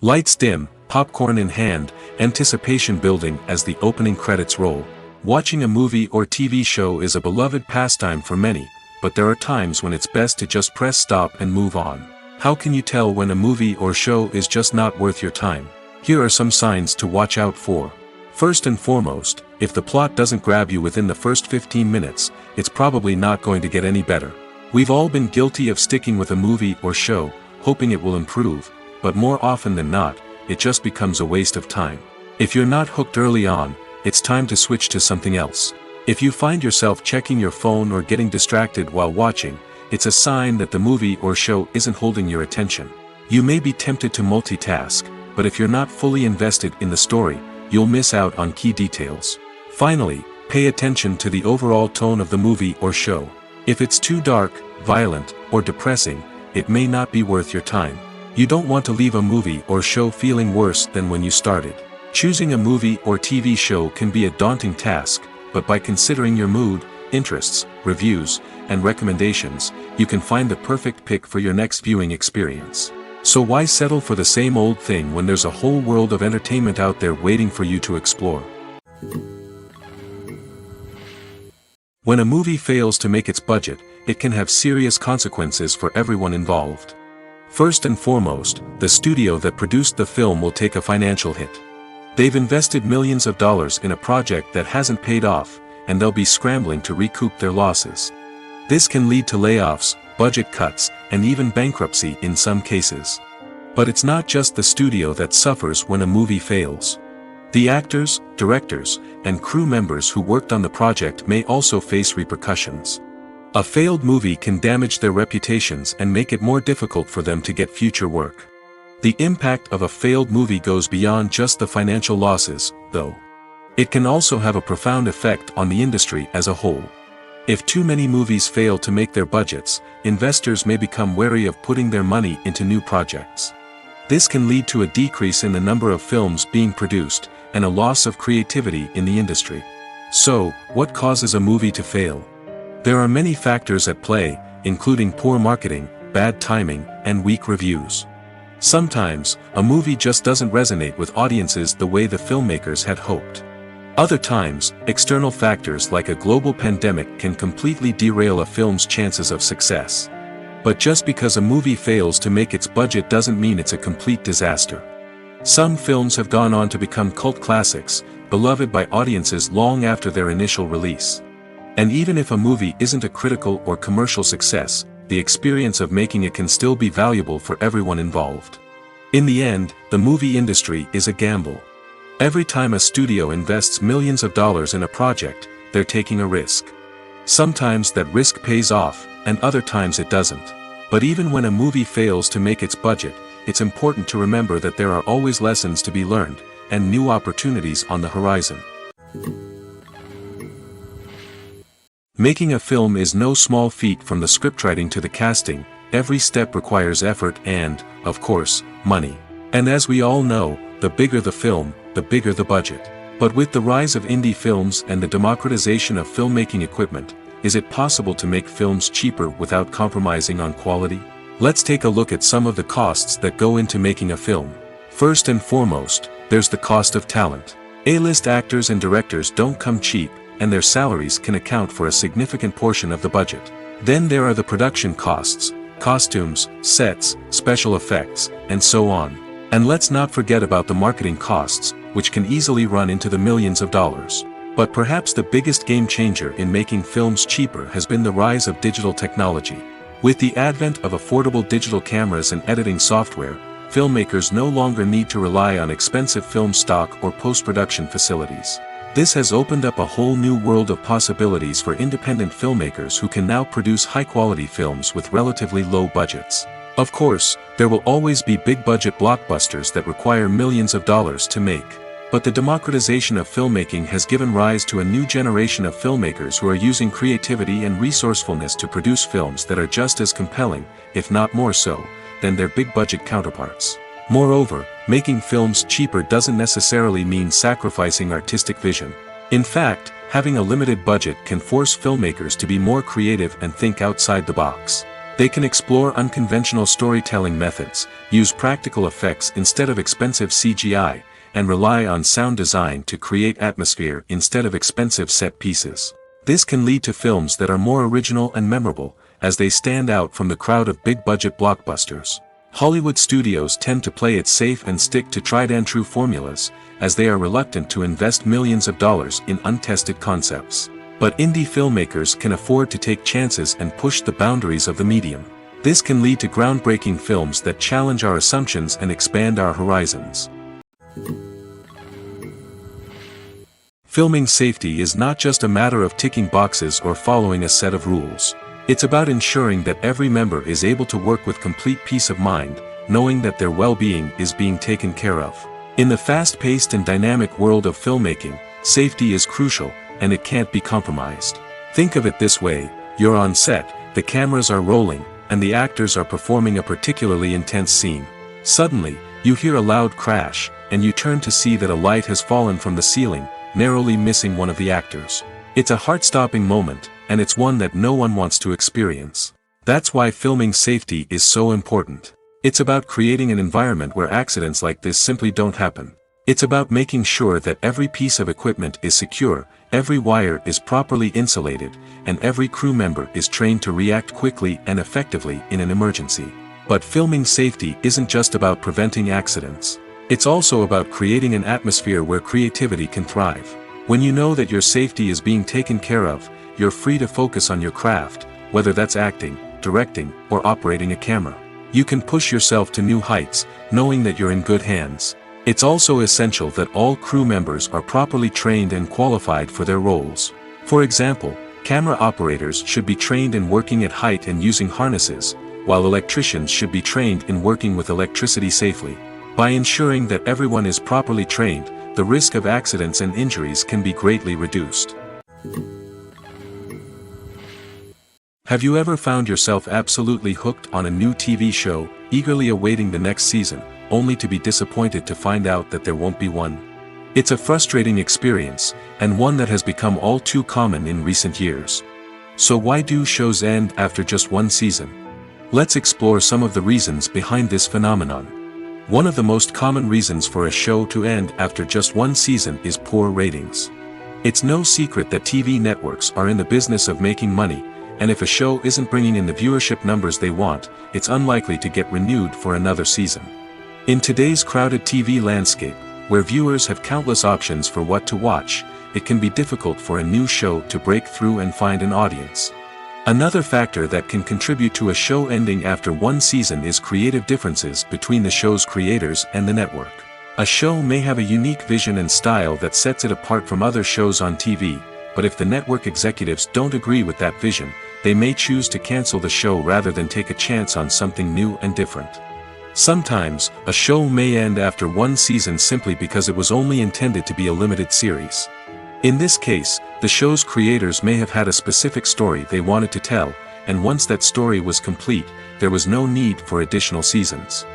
Lights dim, popcorn in hand, anticipation building as the opening credits roll. Watching a movie or TV show is a beloved pastime for many, but there are times when it's best to just press stop and move on. How can you tell when a movie or show is just not worth your time? Here are some signs to watch out for. First and foremost, if the plot doesn't grab you within the first 15 minutes, it's probably not going to get any better. We've all been guilty of sticking with a movie or show, hoping it will improve, but more often than not, it just becomes a waste of time. If you're not hooked early on, it's time to switch to something else. If you find yourself checking your phone or getting distracted while watching, it's a sign that the movie or show isn't holding your attention. You may be tempted to multitask, but if you're not fully invested in the story, you'll miss out on key details. Finally, pay attention to the overall tone of the movie or show. If it's too dark, violent, or depressing, it may not be worth your time. You don't want to leave a movie or show feeling worse than when you started. Choosing a movie or TV show can be a daunting task, but by considering your mood, interests, reviews, and recommendations, you can find the perfect pick for your next viewing experience. So why settle for the same old thing when there's a whole world of entertainment out there waiting for you to explore? When a movie fails to make its budget, it can have serious consequences for everyone involved. First and foremost, the studio that produced the film will take a financial hit. They've invested millions of dollars in a project that hasn't paid off, and they'll be scrambling to recoup their losses. This can lead to layoffs, budget cuts, and even bankruptcy in some cases. But it's not just the studio that suffers when a movie fails. The actors, directors, and crew members who worked on the project may also face repercussions. A failed movie can damage their reputations and make it more difficult for them to get future work. The impact of a failed movie goes beyond just the financial losses, though. It can also have a profound effect on the industry as a whole. If too many movies fail to make their budgets, investors may become wary of putting their money into new projects. This can lead to a decrease in the number of films being produced, and a loss of creativity in the industry. So, what causes a movie to fail? There are many factors at play, including poor marketing, bad timing, and weak reviews. Sometimes, a movie just doesn't resonate with audiences the way the filmmakers had hoped. Other times, external factors like a global pandemic can completely derail a film's chances of success. But just because a movie fails to make its budget doesn't mean it's a complete disaster. Some films have gone on to become cult classics, beloved by audiences long after their initial release. And even if a movie isn't a critical or commercial success, the experience of making it can still be valuable for everyone involved. In the end, the movie industry is a gamble. Every time a studio invests millions of dollars in a project, they're taking a risk. Sometimes that risk pays off, and other times it doesn't. But even when a movie fails to make its budget, it's important to remember that there are always lessons to be learned, and new opportunities on the horizon. Making a film is no small feat. From the scriptwriting to the casting, every step requires effort and, of course, money. And as we all know, the bigger the film, the bigger the budget. But with the rise of indie films and the democratization of filmmaking equipment, is it possible to make films cheaper without compromising on quality? Let's take a look at some of the costs that go into making a film. First and foremost, there's the cost of talent. A-list actors and directors don't come cheap, and their salaries can account for a significant portion of the budget. Then there are the production costs, costumes, sets, special effects, and so on. And let's not forget about the marketing costs, which can easily run into the millions of dollars. But perhaps the biggest game changer in making films cheaper has been the rise of digital technology. With the advent of affordable digital cameras and editing software, filmmakers no longer need to rely on expensive film stock or post-production facilities. This has opened up a whole new world of possibilities for independent filmmakers who can now produce high-quality films with relatively low budgets. Of course, there will always be big-budget blockbusters that require millions of dollars to make. But the democratization of filmmaking has given rise to a new generation of filmmakers who are using creativity and resourcefulness to produce films that are just as compelling, if not more so, than their big-budget counterparts. Moreover, making films cheaper doesn't necessarily mean sacrificing artistic vision. In fact, having a limited budget can force filmmakers to be more creative and think outside the box. They can explore unconventional storytelling methods, use practical effects instead of expensive CGI, and rely on sound design to create atmosphere instead of expensive set pieces. This can lead to films that are more original and memorable, as they stand out from the crowd of big-budget blockbusters. Hollywood studios tend to play it safe and stick to tried-and-true formulas, as they are reluctant to invest millions of dollars in untested concepts. But indie filmmakers can afford to take chances and push the boundaries of the medium. This can lead to groundbreaking films that challenge our assumptions and expand our horizons. Filming safety is not just a matter of ticking boxes or following a set of rules. It's about ensuring that every member is able to work with complete peace of mind, knowing that their well-being is being taken care of. In the fast-paced and dynamic world of filmmaking, safety is crucial, and it can't be compromised. Think of it this way: you're on set, the cameras are rolling, and the actors are performing a particularly intense scene. Suddenly, you hear a loud crash, and you turn to see that a light has fallen from the ceiling, narrowly missing one of the actors. It's a heart-stopping moment, and it's one that no one wants to experience. That's why filming safety is so important. It's about creating an environment where accidents like this simply don't happen. It's about making sure that every piece of equipment is secure, every wire is properly insulated, and every crew member is trained to react quickly and effectively in an emergency. But filming safety isn't just about preventing accidents. It's also about creating an atmosphere where creativity can thrive. When you know that your safety is being taken care of, you're free to focus on your craft, whether that's acting, directing, or operating a camera. You can push yourself to new heights, knowing that you're in good hands. It's also essential that all crew members are properly trained and qualified for their roles. For example, camera operators should be trained in working at height and using harnesses, while electricians should be trained in working with electricity safely. By ensuring that everyone is properly trained, the risk of accidents and injuries can be greatly reduced. Have you ever found yourself absolutely hooked on a new TV show, eagerly awaiting the next season, only to be disappointed to find out that there won't be one? It's a frustrating experience, and one that has become all too common in recent years. So why do shows end after just one season? Let's explore some of the reasons behind this phenomenon. One of the most common reasons for a show to end after just one season is poor ratings. It's no secret that TV networks are in the business of making money, and if a show isn't bringing in the viewership numbers they want, it's unlikely to get renewed for another season. In today's crowded TV landscape, where viewers have countless options for what to watch, it can be difficult for a new show to break through and find an audience. Another factor that can contribute to a show ending after one season is creative differences between the show's creators and the network. A show may have a unique vision and style that sets it apart from other shows on TV, but if the network executives don't agree with that vision, they may choose to cancel the show rather than take a chance on something new and different. Sometimes, a show may end after one season simply because it was only intended to be a limited series. In this case, the show's creators may have had a specific story they wanted to tell, and once that story was complete, there was no need for additional seasons.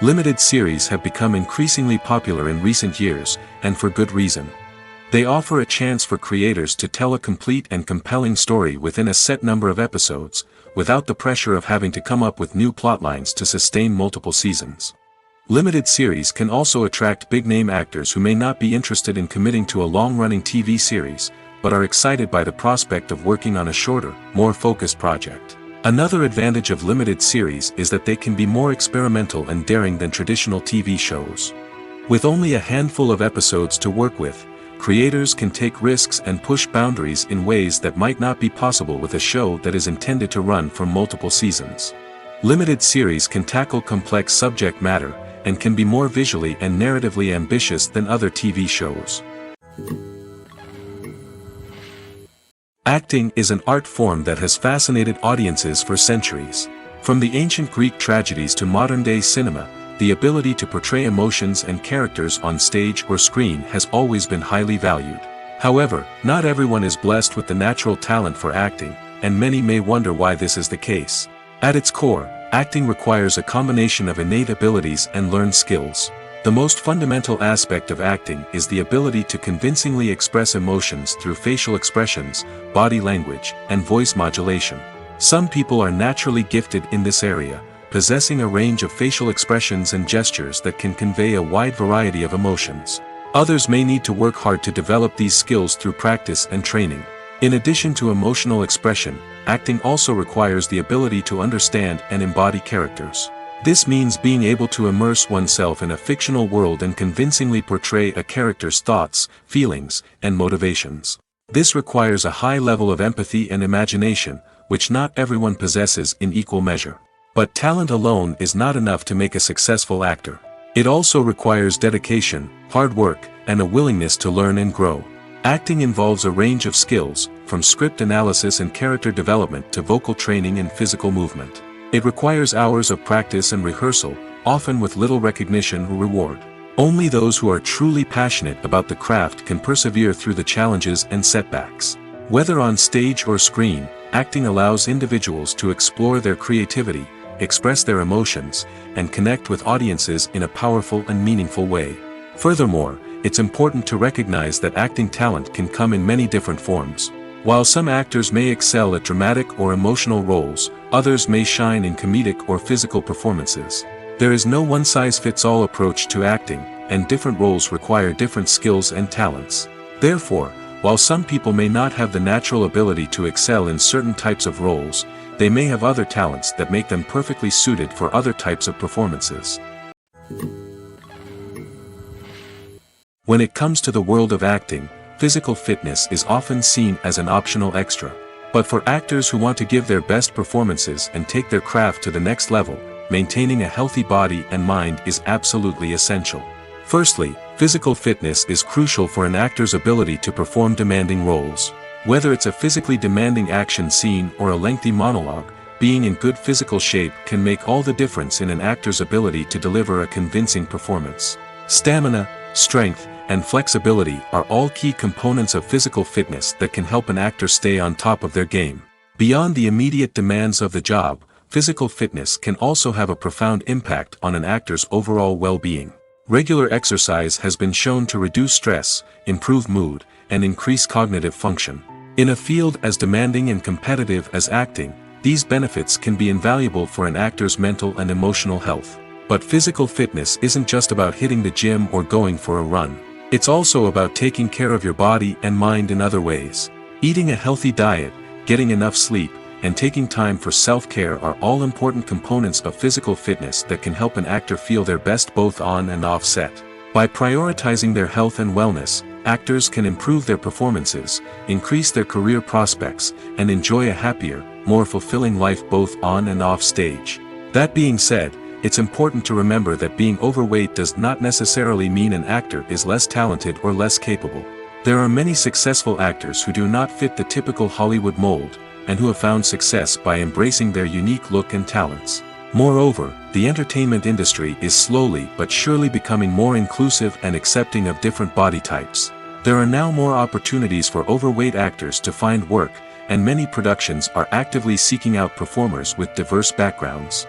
Limited series have become increasingly popular in recent years, and for good reason. They offer a chance for creators to tell a complete and compelling story within a set number of episodes, without the pressure of having to come up with new plotlines to sustain multiple seasons. Limited series can also attract big-name actors who may not be interested in committing to a long-running TV series, but are excited by the prospect of working on a shorter, more focused project. Another advantage of limited series is that they can be more experimental and daring than traditional TV shows. With only a handful of episodes to work with, creators can take risks and push boundaries in ways that might not be possible with a show that is intended to run for multiple seasons. Limited series can tackle complex subject matter, and can be more visually and narratively ambitious than other TV shows. Acting is an art form that has fascinated audiences for centuries. From the ancient Greek tragedies to modern-day cinema, the ability to portray emotions and characters on stage or screen has always been highly valued. However, not everyone is blessed with the natural talent for acting, and many may wonder why this is the case. At its core, acting requires a combination of innate abilities and learned skills. The most fundamental aspect of acting is the ability to convincingly express emotions through facial expressions, body language, and voice modulation. Some people are naturally gifted in this area, possessing a range of facial expressions and gestures that can convey a wide variety of emotions. Others may need to work hard to develop these skills through practice and training. In addition to emotional expression, acting also requires the ability to understand and embody characters. This means being able to immerse oneself in a fictional world and convincingly portray a character's thoughts, feelings, and motivations. This requires a high level of empathy and imagination, which not everyone possesses in equal measure. But talent alone is not enough to make a successful actor. It also requires dedication, hard work, and a willingness to learn and grow. Acting involves a range of skills, from script analysis and character development to vocal training and physical movement. It requires hours of practice and rehearsal, often with little recognition or reward. Only those who are truly passionate about the craft can persevere through the challenges and setbacks. Whether on stage or screen, acting allows individuals to explore their creativity, express their emotions, and connect with audiences in a powerful and meaningful way. Furthermore, it's important to recognize that acting talent can come in many different forms. While some actors may excel at dramatic or emotional roles, others may shine in comedic or physical performances. There is no one-size-fits-all approach to acting, and different roles require different skills and talents. Therefore, while some people may not have the natural ability to excel in certain types of roles, they may have other talents that make them perfectly suited for other types of performances. When it comes to the world of acting, physical fitness is often seen as an optional extra. But for actors who want to give their best performances and take their craft to the next level, maintaining a healthy body and mind is absolutely essential. Firstly, physical fitness is crucial for an actor's ability to perform demanding roles. Whether it's a physically demanding action scene or a lengthy monologue, being in good physical shape can make all the difference in an actor's ability to deliver a convincing performance. Stamina, strength, and flexibility are all key components of physical fitness that can help an actor stay on top of their game. Beyond the immediate demands of the job, physical fitness can also have a profound impact on an actor's overall well-being. Regular exercise has been shown to reduce stress, improve mood, and increase cognitive function. In a field as demanding and competitive as acting, these benefits can be invaluable for an actor's mental and emotional health. But physical fitness isn't just about hitting the gym or going for a run. It's also about taking care of your body and mind in other ways. Eating a healthy diet, getting enough sleep, and taking time for self-care are all important components of physical fitness that can help an actor feel their best both on and off set. By prioritizing their health and wellness, actors can improve their performances, increase their career prospects, and enjoy a happier, more fulfilling life both on and off stage. That being said, it's important to remember that being overweight does not necessarily mean an actor is less talented or less capable. There are many successful actors who do not fit the typical Hollywood mold, and who have found success by embracing their unique look and talents. Moreover, the entertainment industry is slowly but surely becoming more inclusive and accepting of different body types. There are now more opportunities for overweight actors to find work, and many productions are actively seeking out performers with diverse backgrounds.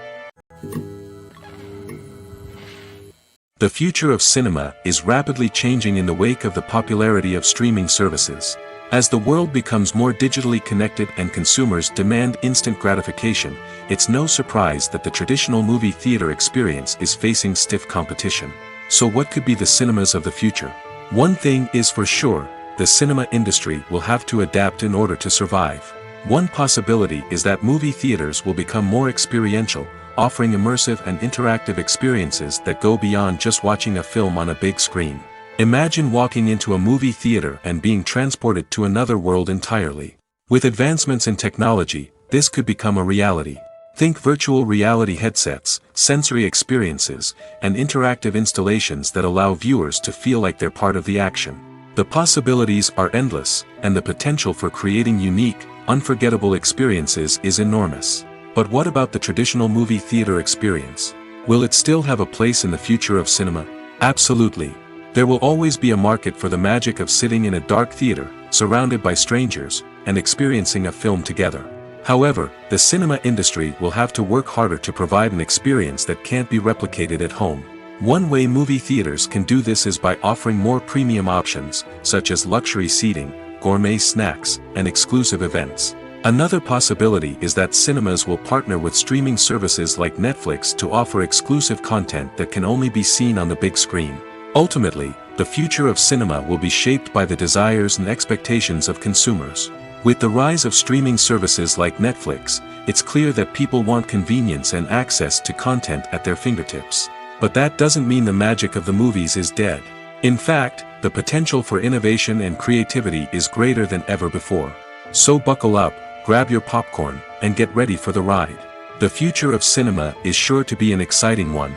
The future of cinema is rapidly changing in the wake of the popularity of streaming services. As the world becomes more digitally connected and consumers demand instant gratification, it's no surprise that the traditional movie theater experience is facing stiff competition. So what could be the cinemas of the future? One thing is for sure, the cinema industry will have to adapt in order to survive. One possibility is that movie theaters will become more experiential, offering immersive and interactive experiences that go beyond just watching a film on a big screen. Imagine walking into a movie theater and being transported to another world entirely. With advancements in technology, this could become a reality. Think virtual reality headsets, sensory experiences, and interactive installations that allow viewers to feel like they're part of the action. The possibilities are endless, and the potential for creating unique, unforgettable experiences is enormous. But what about the traditional movie theater experience? Will it still have a place in the future of cinema? Absolutely. There will always be a market for the magic of sitting in a dark theater, surrounded by strangers, and experiencing a film together. However, the cinema industry will have to work harder to provide an experience that can't be replicated at home. One way movie theaters can do this is by offering more premium options, such as luxury seating, gourmet snacks, and exclusive events. Another possibility is that cinemas will partner with streaming services like Netflix to offer exclusive content that can only be seen on the big screen. Ultimately, the future of cinema will be shaped by the desires and expectations of consumers. With the rise of streaming services like Netflix, it's clear that people want convenience and access to content at their fingertips. But that doesn't mean the magic of the movies is dead. In fact, the potential for innovation and creativity is greater than ever before. So buckle up, grab your popcorn, and get ready for the ride. The future of cinema is sure to be an exciting one.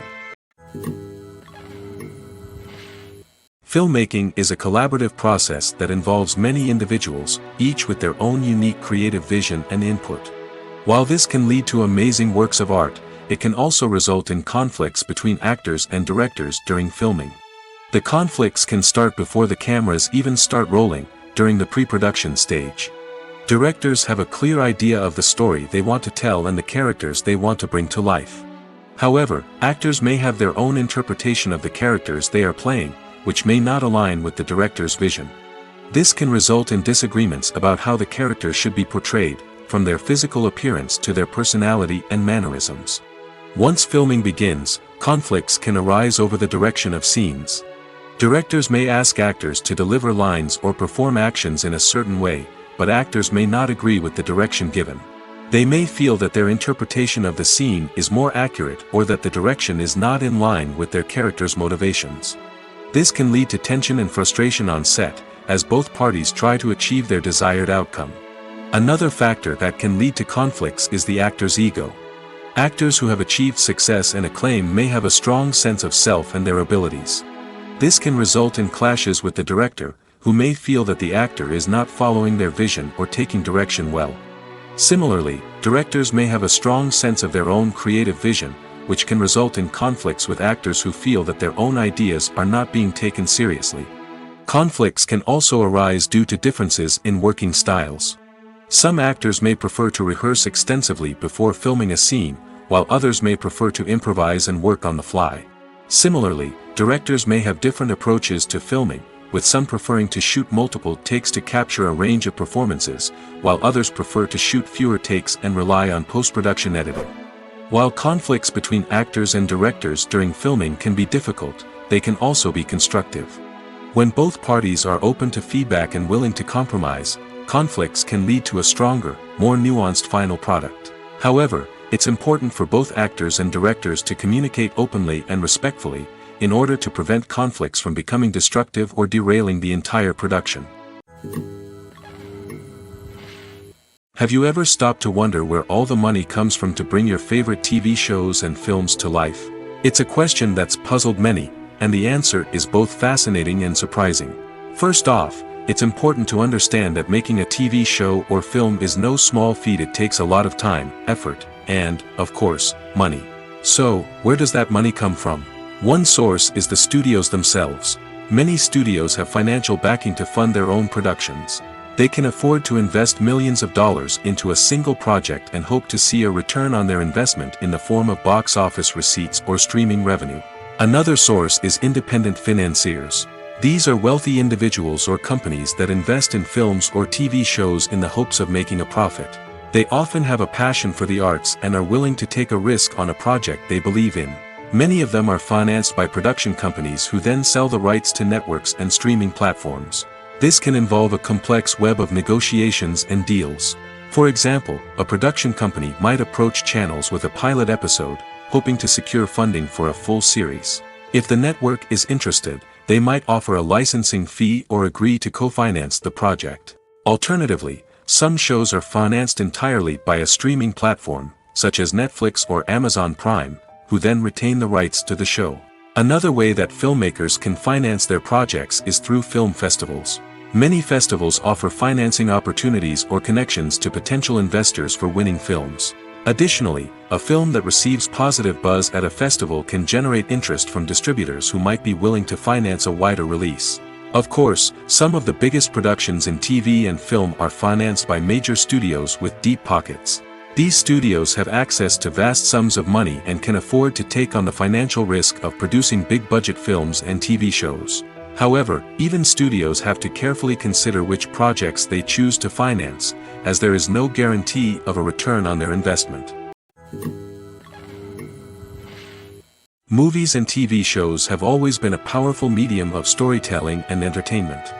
Filmmaking is a collaborative process that involves many individuals, each with their own unique creative vision and input. While this can lead to amazing works of art, it can also result in conflicts between actors and directors during filming. The conflicts can start before the cameras even start rolling, during the pre-production stage. Directors have a clear idea of the story they want to tell and the characters they want to bring to life. However, actors may have their own interpretation of the characters they are playing, which may not align with the director's vision. This can result in disagreements about how the characters should be portrayed, from their physical appearance to their personality and mannerisms. Once filming begins, conflicts can arise over the direction of scenes. Directors may ask actors to deliver lines or perform actions in a certain way, but actors may not agree with the direction given. They may feel that their interpretation of the scene is more accurate or that the direction is not in line with their character's motivations. This can lead to tension and frustration on set, as both parties try to achieve their desired outcome. Another factor that can lead to conflicts is the actor's ego. Actors who have achieved success and acclaim may have a strong sense of self and their abilities. This can result in clashes with the director, who may feel that the actor is not following their vision or taking direction well. Similarly, directors may have a strong sense of their own creative vision, which can result in conflicts with actors who feel that their own ideas are not being taken seriously. Conflicts can also arise due to differences in working styles. Some actors may prefer to rehearse extensively before filming a scene, while others may prefer to improvise and work on the fly. Similarly, directors may have different approaches to filming, with some preferring to shoot multiple takes to capture a range of performances, while others prefer to shoot fewer takes and rely on post-production editing. While conflicts between actors and directors during filming can be difficult, they can also be constructive. When both parties are open to feedback and willing to compromise, conflicts can lead to a stronger, more nuanced final product. However, it's important for both actors and directors to communicate openly and respectfully, in order to prevent conflicts from becoming destructive or derailing the entire production. Have you ever stopped to wonder where all the money comes from to bring your favorite TV shows and films to life? It's a question that's puzzled many, and the answer is both fascinating and surprising. First off, it's important to understand that making a TV show or film is no small feat. It takes a lot of time, effort, and, of course, money. So, where does that money come from? One source is the studios themselves. Many studios have financial backing to fund their own productions. They can afford to invest millions of dollars into a single project and hope to see a return on their investment in the form of box office receipts or streaming revenue. Another source is independent financiers. These are wealthy individuals or companies that invest in films or TV shows in the hopes of making a profit. They often have a passion for the arts and are willing to take a risk on a project they believe in. Many of them are financed by production companies who then sell the rights to networks and streaming platforms. This can involve a complex web of negotiations and deals. For example, a production company might approach channels with a pilot episode, hoping to secure funding for a full series. If the network is interested, they might offer a licensing fee or agree to co-finance the project. Alternatively, some shows are financed entirely by a streaming platform, such as Netflix or Amazon Prime, who then retain the rights to the show. Another way that filmmakers can finance their projects is through film festivals. Many festivals offer financing opportunities or connections to potential investors for winning films. Additionally, a film that receives positive buzz at a festival can generate interest from distributors who might be willing to finance a wider release. Of course, some of the biggest productions in TV and film are financed by major studios with deep pockets. These studios have access to vast sums of money and can afford to take on the financial risk of producing big-budget films and TV shows. However, even studios have to carefully consider which projects they choose to finance, as there is no guarantee of a return on their investment. Movies and TV shows have always been a powerful medium of storytelling and entertainment.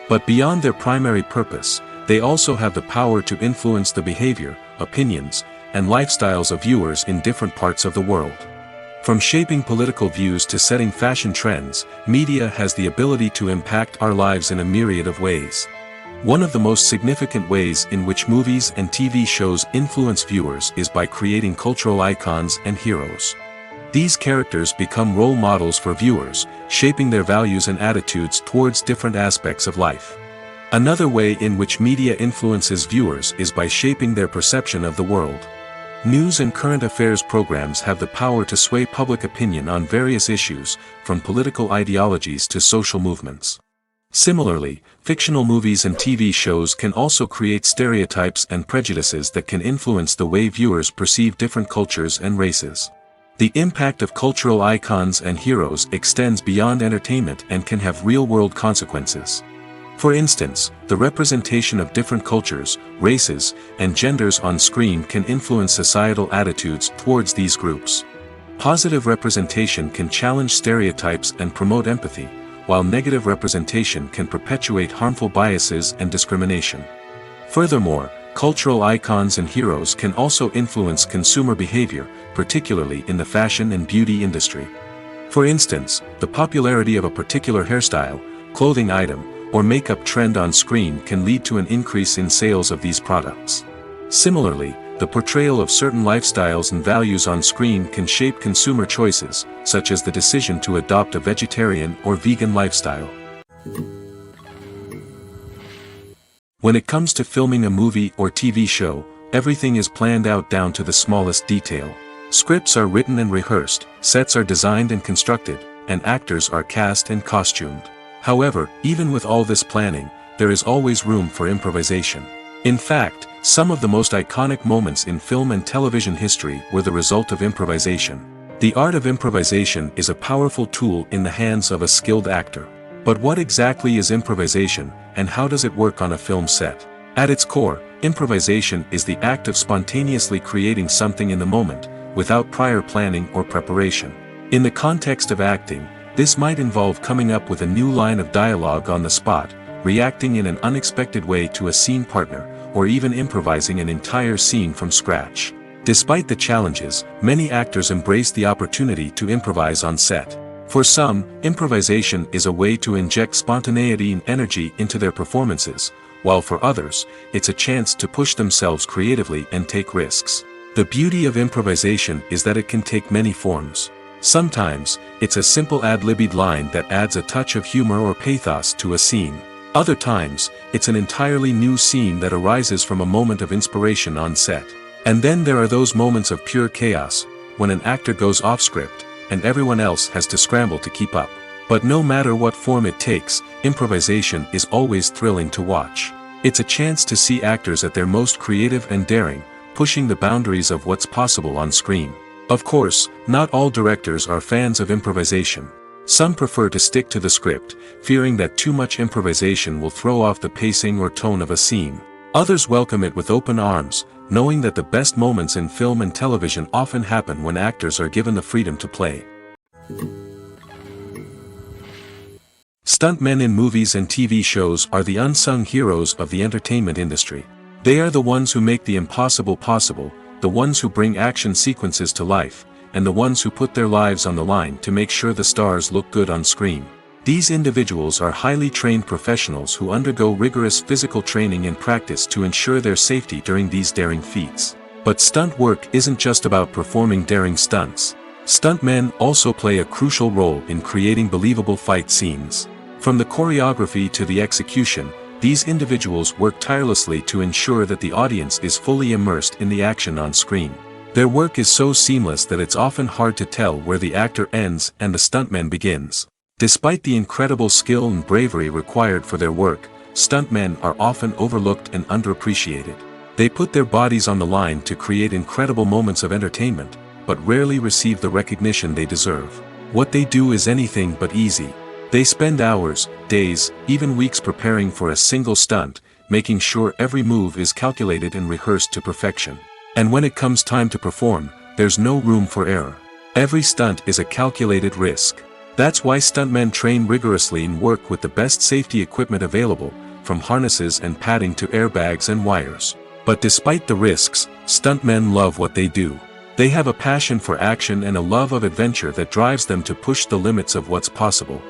But beyond their primary purpose, they also have the power to influence the behavior, opinions, and lifestyles of viewers in different parts of the world. From shaping political views to setting fashion trends, media has the ability to impact our lives in a myriad of ways. One of the most significant ways in which movies and TV shows influence viewers is by creating cultural icons and heroes. These characters become role models for viewers, shaping their values and attitudes towards different aspects of life. Another way in which media influences viewers is by shaping their perception of the world. News and current affairs programs have the power to sway public opinion on various issues, from political ideologies to social movements. Similarly, fictional movies and TV shows can also create stereotypes and prejudices that can influence the way viewers perceive different cultures and races. The impact of cultural icons and heroes extends beyond entertainment and can have real-world consequences. For instance, the representation of different cultures, races, and genders on screen can influence societal attitudes towards these groups. Positive representation can challenge stereotypes and promote empathy, while negative representation can perpetuate harmful biases and discrimination. Furthermore, cultural icons and heroes can also influence consumer behavior, particularly in the fashion and beauty industry. For instance, the popularity of a particular hairstyle, clothing item, or makeup trend on screen can lead to an increase in sales of these products. Similarly, the portrayal of certain lifestyles and values on screen can shape consumer choices, such as the decision to adopt a vegetarian or vegan lifestyle. When it comes to filming a movie or TV show, everything is planned out down to the smallest detail. Scripts are written and rehearsed, sets are designed and constructed, and actors are cast and costumed. However, even with all this planning, there is always room for improvisation. In fact, some of the most iconic moments in film and television history were the result of improvisation. The art of improvisation is a powerful tool in the hands of a skilled actor. But what exactly is improvisation, and how does it work on a film set? At its core, improvisation is the act of spontaneously creating something in the moment, without prior planning or preparation. In the context of acting, this might involve coming up with a new line of dialogue on the spot, reacting in an unexpected way to a scene partner, or even improvising an entire scene from scratch. Despite the challenges, many actors embrace the opportunity to improvise on set. For some, improvisation is a way to inject spontaneity and energy into their performances, while for others, it's a chance to push themselves creatively and take risks. The beauty of improvisation is that it can take many forms. Sometimes, it's a simple ad-libbed line that adds a touch of humor or pathos to a scene. Other times, it's an entirely new scene that arises from a moment of inspiration on set. And then there are those moments of pure chaos, when an actor goes off script, and everyone else has to scramble to keep up. But no matter what form it takes, improvisation is always thrilling to watch. It's a chance to see actors at their most creative and daring, pushing the boundaries of what's possible on screen. Of course, not all directors are fans of improvisation. Some prefer to stick to the script, fearing that too much improvisation will throw off the pacing or tone of a scene. Others welcome it with open arms, knowing that the best moments in film and television often happen when actors are given the freedom to play. Stuntmen in movies and TV shows are the unsung heroes of the entertainment industry. They are the ones who make the impossible possible, the ones who bring action sequences to life, and the ones who put their lives on the line to make sure the stars look good on screen. These individuals are highly trained professionals who undergo rigorous physical training and practice to ensure their safety during these daring feats. But stunt work isn't just about performing daring stunts. Stuntmen also play a crucial role in creating believable fight scenes. From the choreography to the execution, these individuals work tirelessly to ensure that the audience is fully immersed in the action on screen. Their work is so seamless that it's often hard to tell where the actor ends and the stuntman begins. Despite the incredible skill and bravery required for their work, stuntmen are often overlooked and underappreciated. They put their bodies on the line to create incredible moments of entertainment, but rarely receive the recognition they deserve. What they do is anything but easy. They spend hours, days, even weeks preparing for a single stunt, making sure every move is calculated and rehearsed to perfection. And when it comes time to perform, there's no room for error. Every stunt is a calculated risk. That's why stuntmen train rigorously and work with the best safety equipment available, from harnesses and padding to airbags and wires. But despite the risks, stuntmen love what they do. They have a passion for action and a love of adventure that drives them to push the limits of what's possible.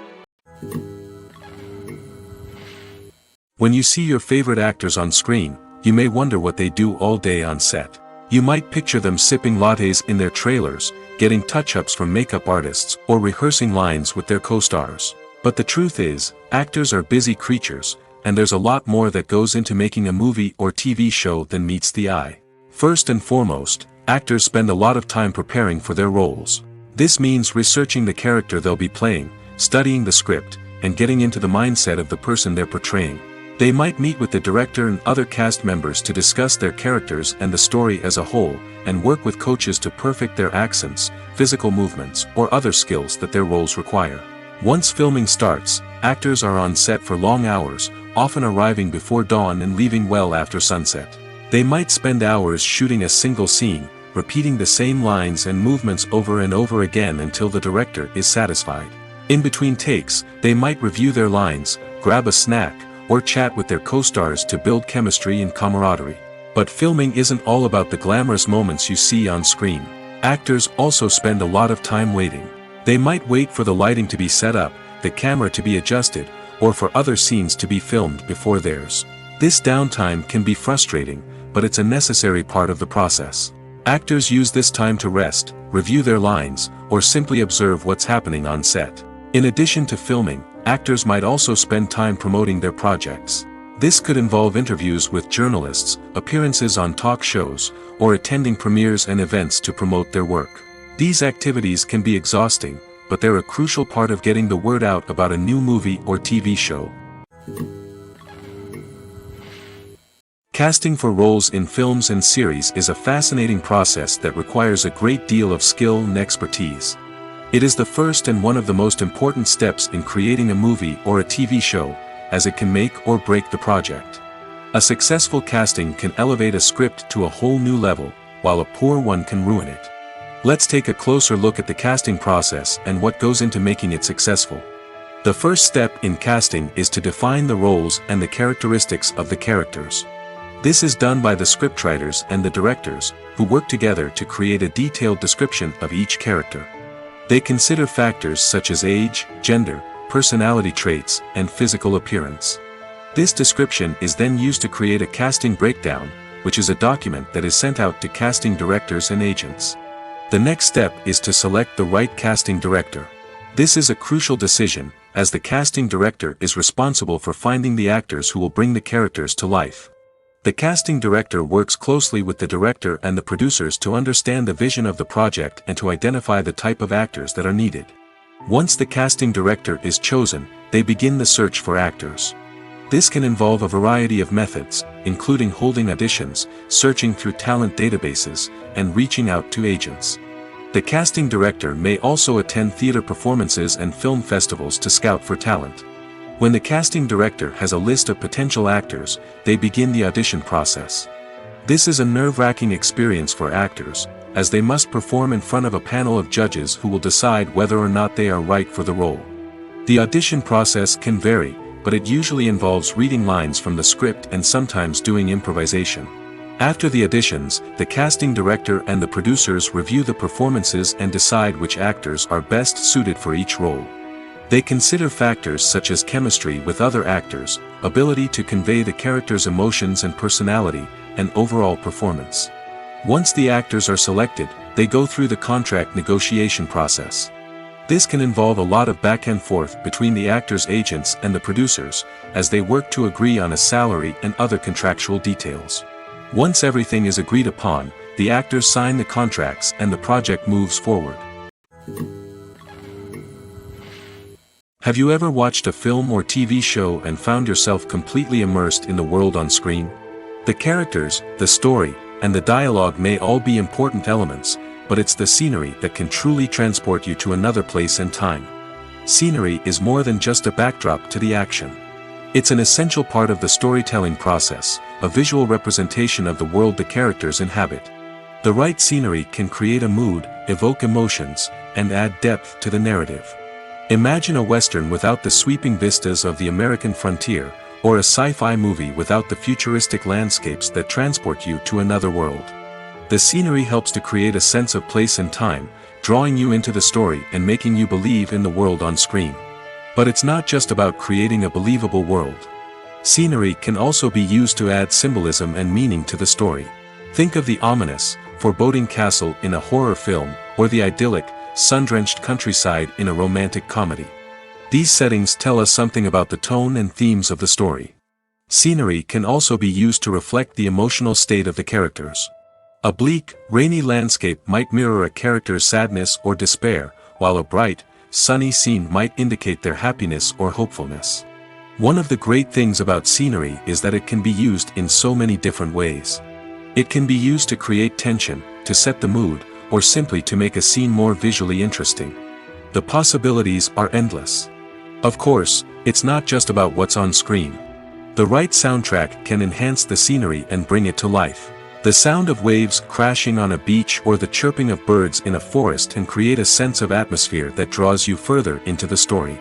When you see your favorite actors on screen, you may wonder what they do all day on set. You might picture them sipping lattes in their trailers, getting touch-ups from makeup artists, or rehearsing lines with their co-stars. But the truth is, actors are busy creatures, and there's a lot more that goes into making a movie or TV show than meets the eye. First and foremost, actors spend a lot of time preparing for their roles. This means researching the character they'll be playing, studying the script, and getting into the mindset of the person they're portraying. They might meet with the director and other cast members to discuss their characters and the story as a whole, and work with coaches to perfect their accents, physical movements, or other skills that their roles require. Once filming starts, actors are on set for long hours, often arriving before dawn and leaving well after sunset. They might spend hours shooting a single scene, repeating the same lines and movements over and over again until the director is satisfied. In between takes, they might review their lines, grab a snack, or chat with their co-stars to build chemistry and camaraderie. But filming isn't all about the glamorous moments you see on screen. Actors also spend a lot of time waiting. They might wait for the lighting to be set up, the camera to be adjusted, or for other scenes to be filmed before theirs. This downtime can be frustrating, but it's a necessary part of the process. Actors use this time to rest, review their lines, or simply observe what's happening on set. In addition to filming, actors might also spend time promoting their projects. This could involve interviews with journalists, appearances on talk shows, or attending premieres and events to promote their work. These activities can be exhausting, but they're a crucial part of getting the word out about a new movie or TV show. Casting for roles in films and series is a fascinating process that requires a great deal of skill and expertise. It is the first and one of the most important steps in creating a movie or a TV show, as it can make or break the project. A successful casting can elevate a script to a whole new level, while a poor one can ruin it. Let's take a closer look at the casting process and what goes into making it successful. The first step in casting is to define the roles and the characteristics of the characters. This is done by the scriptwriters and the directors, who work together to create a detailed description of each character. They consider factors such as age, gender, personality traits, and physical appearance. This description is then used to create a casting breakdown, which is a document that is sent out to casting directors and agents. The next step is to select the right casting director. This is a crucial decision, as the casting director is responsible for finding the actors who will bring the characters to life. The casting director works closely with the director and the producers to understand the vision of the project and to identify the type of actors that are needed. Once the casting director is chosen, they begin the search for actors. This can involve a variety of methods, including holding auditions, searching through talent databases, and reaching out to agents. The casting director may also attend theater performances and film festivals to scout for talent. When the casting director has a list of potential actors, they begin the audition process. This is a nerve-wracking experience for actors, as they must perform in front of a panel of judges who will decide whether or not they are right for the role. The audition process can vary, but it usually involves reading lines from the script and sometimes doing improvisation. After the auditions, the casting director and the producers review the performances and decide which actors are best suited for each role. They consider factors such as chemistry with other actors, ability to convey the character's emotions and personality, and overall performance. Once the actors are selected, they go through the contract negotiation process. This can involve a lot of back and forth between the actors' agents and the producers, as they work to agree on a salary and other contractual details. Once everything is agreed upon, the actors sign the contracts and the project moves forward. Have you ever watched a film or TV show and found yourself completely immersed in the world on screen? The characters, the story, and the dialogue may all be important elements, but it's the scenery that can truly transport you to another place and time. Scenery is more than just a backdrop to the action. It's an essential part of the storytelling process, a visual representation of the world the characters inhabit. The right scenery can create a mood, evoke emotions, and add depth to the narrative. Imagine a Western without the sweeping vistas of the American frontier, or a sci-fi movie without the futuristic landscapes that transport you to another world. The scenery helps to create a sense of place and time, drawing you into the story and making you believe in the world on screen. But it's not just about creating a believable world. Scenery can also be used to add symbolism and meaning to the story. Think of the ominous, foreboding castle in a horror film, or the idyllic, sun-drenched countryside in a romantic comedy. These settings tell us something about the tone and themes of the story. Scenery can also be used to reflect the emotional state of the characters. A bleak, rainy landscape might mirror a character's sadness or despair, while a bright, sunny scene might indicate their happiness or hopefulness. One of the great things about scenery is that it can be used in so many different ways. It can be used to create tension, to set the mood, or simply to make a scene more visually interesting. The possibilities are endless. Of course, it's not just about what's on screen. The right soundtrack can enhance the scenery and bring it to life. The sound of waves crashing on a beach or the chirping of birds in a forest can create a sense of atmosphere that draws you further into the story.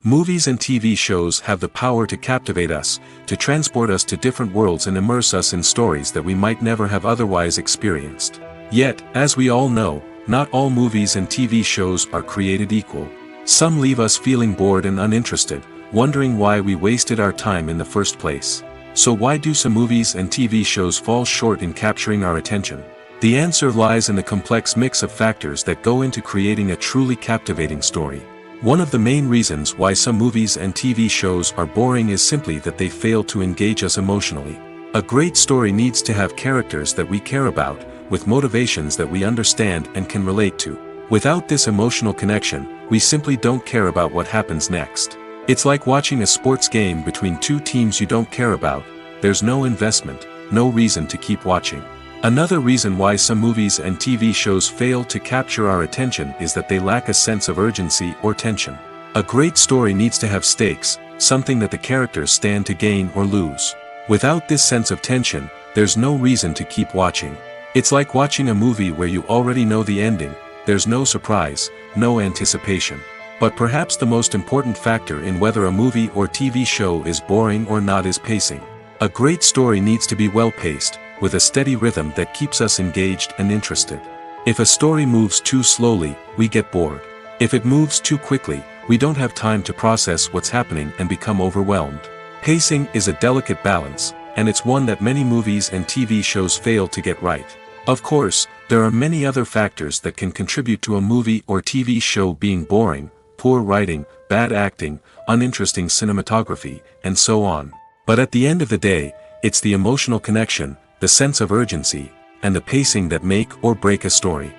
Movies and TV shows have the power to captivate us, to transport us to different worlds and immerse us in stories that we might never have otherwise experienced. Yet, as we all know, not all movies and TV shows are created equal. Some leave us feeling bored and uninterested, wondering why we wasted our time in the first place. So why do some movies and TV shows fall short in capturing our attention? The answer lies in the complex mix of factors that go into creating a truly captivating story. One of the main reasons why some movies and TV shows are boring is simply that they fail to engage us emotionally. A great story needs to have characters that we care about, with motivations that we understand and can relate to. Without this emotional connection, we simply don't care about what happens next. It's like watching a sports game between two teams you don't care about. There's no investment, no reason to keep watching. Another reason why some movies and TV shows fail to capture our attention is that they lack a sense of urgency or tension. A great story needs to have stakes, something that the characters stand to gain or lose. Without this sense of tension, there's no reason to keep watching. It's like watching a movie where you already know the ending. There's no surprise, no anticipation. But perhaps the most important factor in whether a movie or TV show is boring or not is pacing. A great story needs to be well-paced, with a steady rhythm that keeps us engaged and interested. If a story moves too slowly, we get bored. If it moves too quickly, we don't have time to process what's happening and become overwhelmed. Pacing is a delicate balance, and it's one that many movies and TV shows fail to get right. Of course, there are many other factors that can contribute to a movie or TV show being boring: poor writing, bad acting, uninteresting cinematography, and so on. But at the end of the day, it's the emotional connection, the sense of urgency, and the pacing that make or break a story.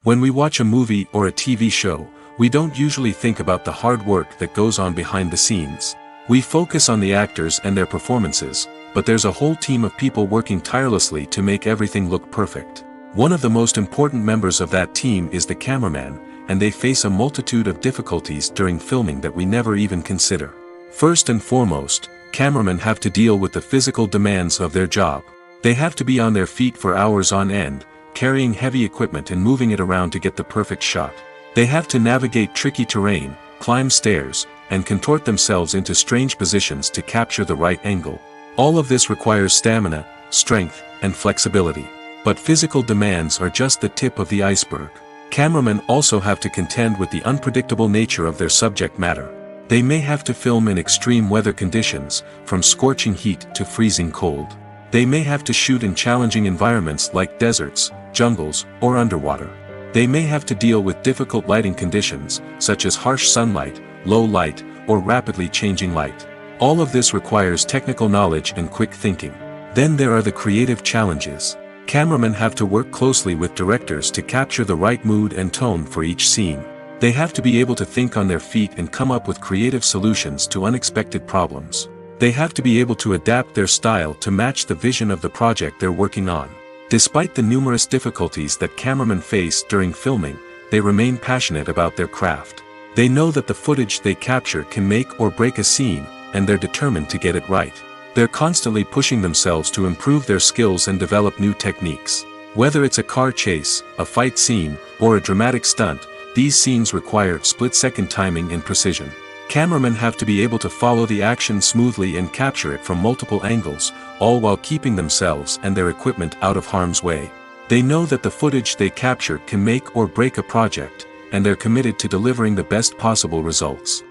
When we watch a movie or a TV show, we don't usually think about the hard work that goes on behind the scenes. We focus on the actors and their performances, but there's a whole team of people working tirelessly to make everything look perfect. One of the most important members of that team is the cameraman, and they face a multitude of difficulties during filming that we never even consider. First and foremost, cameramen have to deal with the physical demands of their job. They have to be on their feet for hours on end, carrying heavy equipment and moving it around to get the perfect shot. They have to navigate tricky terrain, climb stairs, and contort themselves into strange positions to capture the right angle. All of this requires stamina, strength, and flexibility. But physical demands are just the tip of the iceberg. Cameramen also have to contend with the unpredictable nature of their subject matter. They may have to film in extreme weather conditions, from scorching heat to freezing cold. They may have to shoot in challenging environments like deserts, jungles, or underwater. They may have to deal with difficult lighting conditions, such as harsh sunlight, low light, or rapidly changing light. All of this requires technical knowledge and quick thinking. Then there are the creative challenges. Cameramen have to work closely with directors to capture the right mood and tone for each scene. They have to be able to think on their feet and come up with creative solutions to unexpected problems. They have to be able to adapt their style to match the vision of the project they're working on. Despite the numerous difficulties that cameramen face during filming, they remain passionate about their craft. They know that the footage they capture can make or break a scene, and they're determined to get it right. They're constantly pushing themselves to improve their skills and develop new techniques. Whether it's a car chase, a fight scene, or a dramatic stunt, these scenes require split-second timing and precision. Cameramen have to be able to follow the action smoothly and capture it from multiple angles, all while keeping themselves and their equipment out of harm's way. They know that the footage they capture can make or break a project, and they're committed to delivering the best possible results.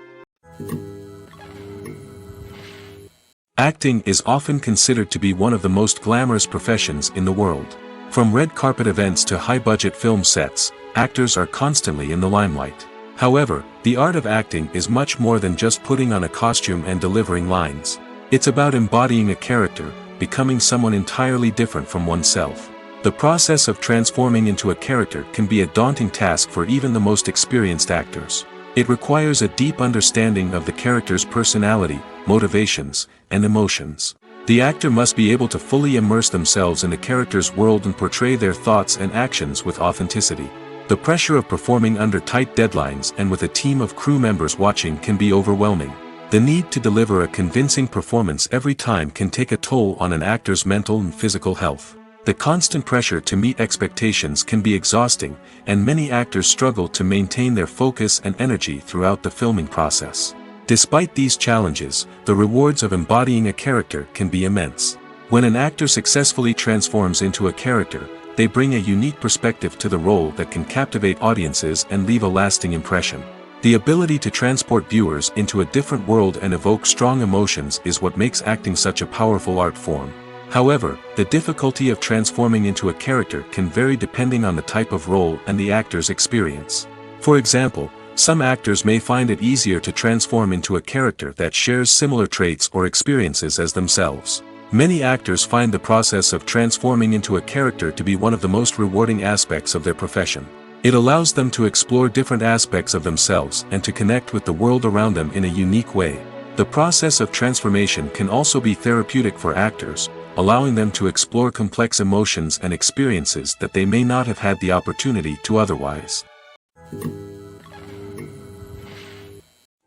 Acting is often considered to be one of the most glamorous professions in the world. From red carpet events to high-budget film sets, actors are constantly in the limelight. However, the art of acting is much more than just putting on a costume and delivering lines. It's about embodying a character, becoming someone entirely different from oneself. The process of transforming into a character can be a daunting task for even the most experienced actors. It requires a deep understanding of the character's personality, motivations, and emotions. The actor must be able to fully immerse themselves in the character's world and portray their thoughts and actions with authenticity. The pressure of performing under tight deadlines and with a team of crew members watching can be overwhelming. The need to deliver a convincing performance every time can take a toll on an actor's mental and physical health. The constant pressure to meet expectations can be exhausting, and many actors struggle to maintain their focus and energy throughout the filming process. Despite these challenges, the rewards of embodying a character can be immense. When an actor successfully transforms into a character, they bring a unique perspective to the role that can captivate audiences and leave a lasting impression. The ability to transport viewers into a different world and evoke strong emotions is what makes acting such a powerful art form. However, the difficulty of transforming into a character can vary depending on the type of role and the actor's experience. For example, some actors may find it easier to transform into a character that shares similar traits or experiences as themselves. Many actors find the process of transforming into a character to be one of the most rewarding aspects of their profession. It allows them to explore different aspects of themselves and to connect with the world around them in a unique way. The process of transformation can also be therapeutic for actors, allowing them to explore complex emotions and experiences that they may not have had the opportunity to otherwise.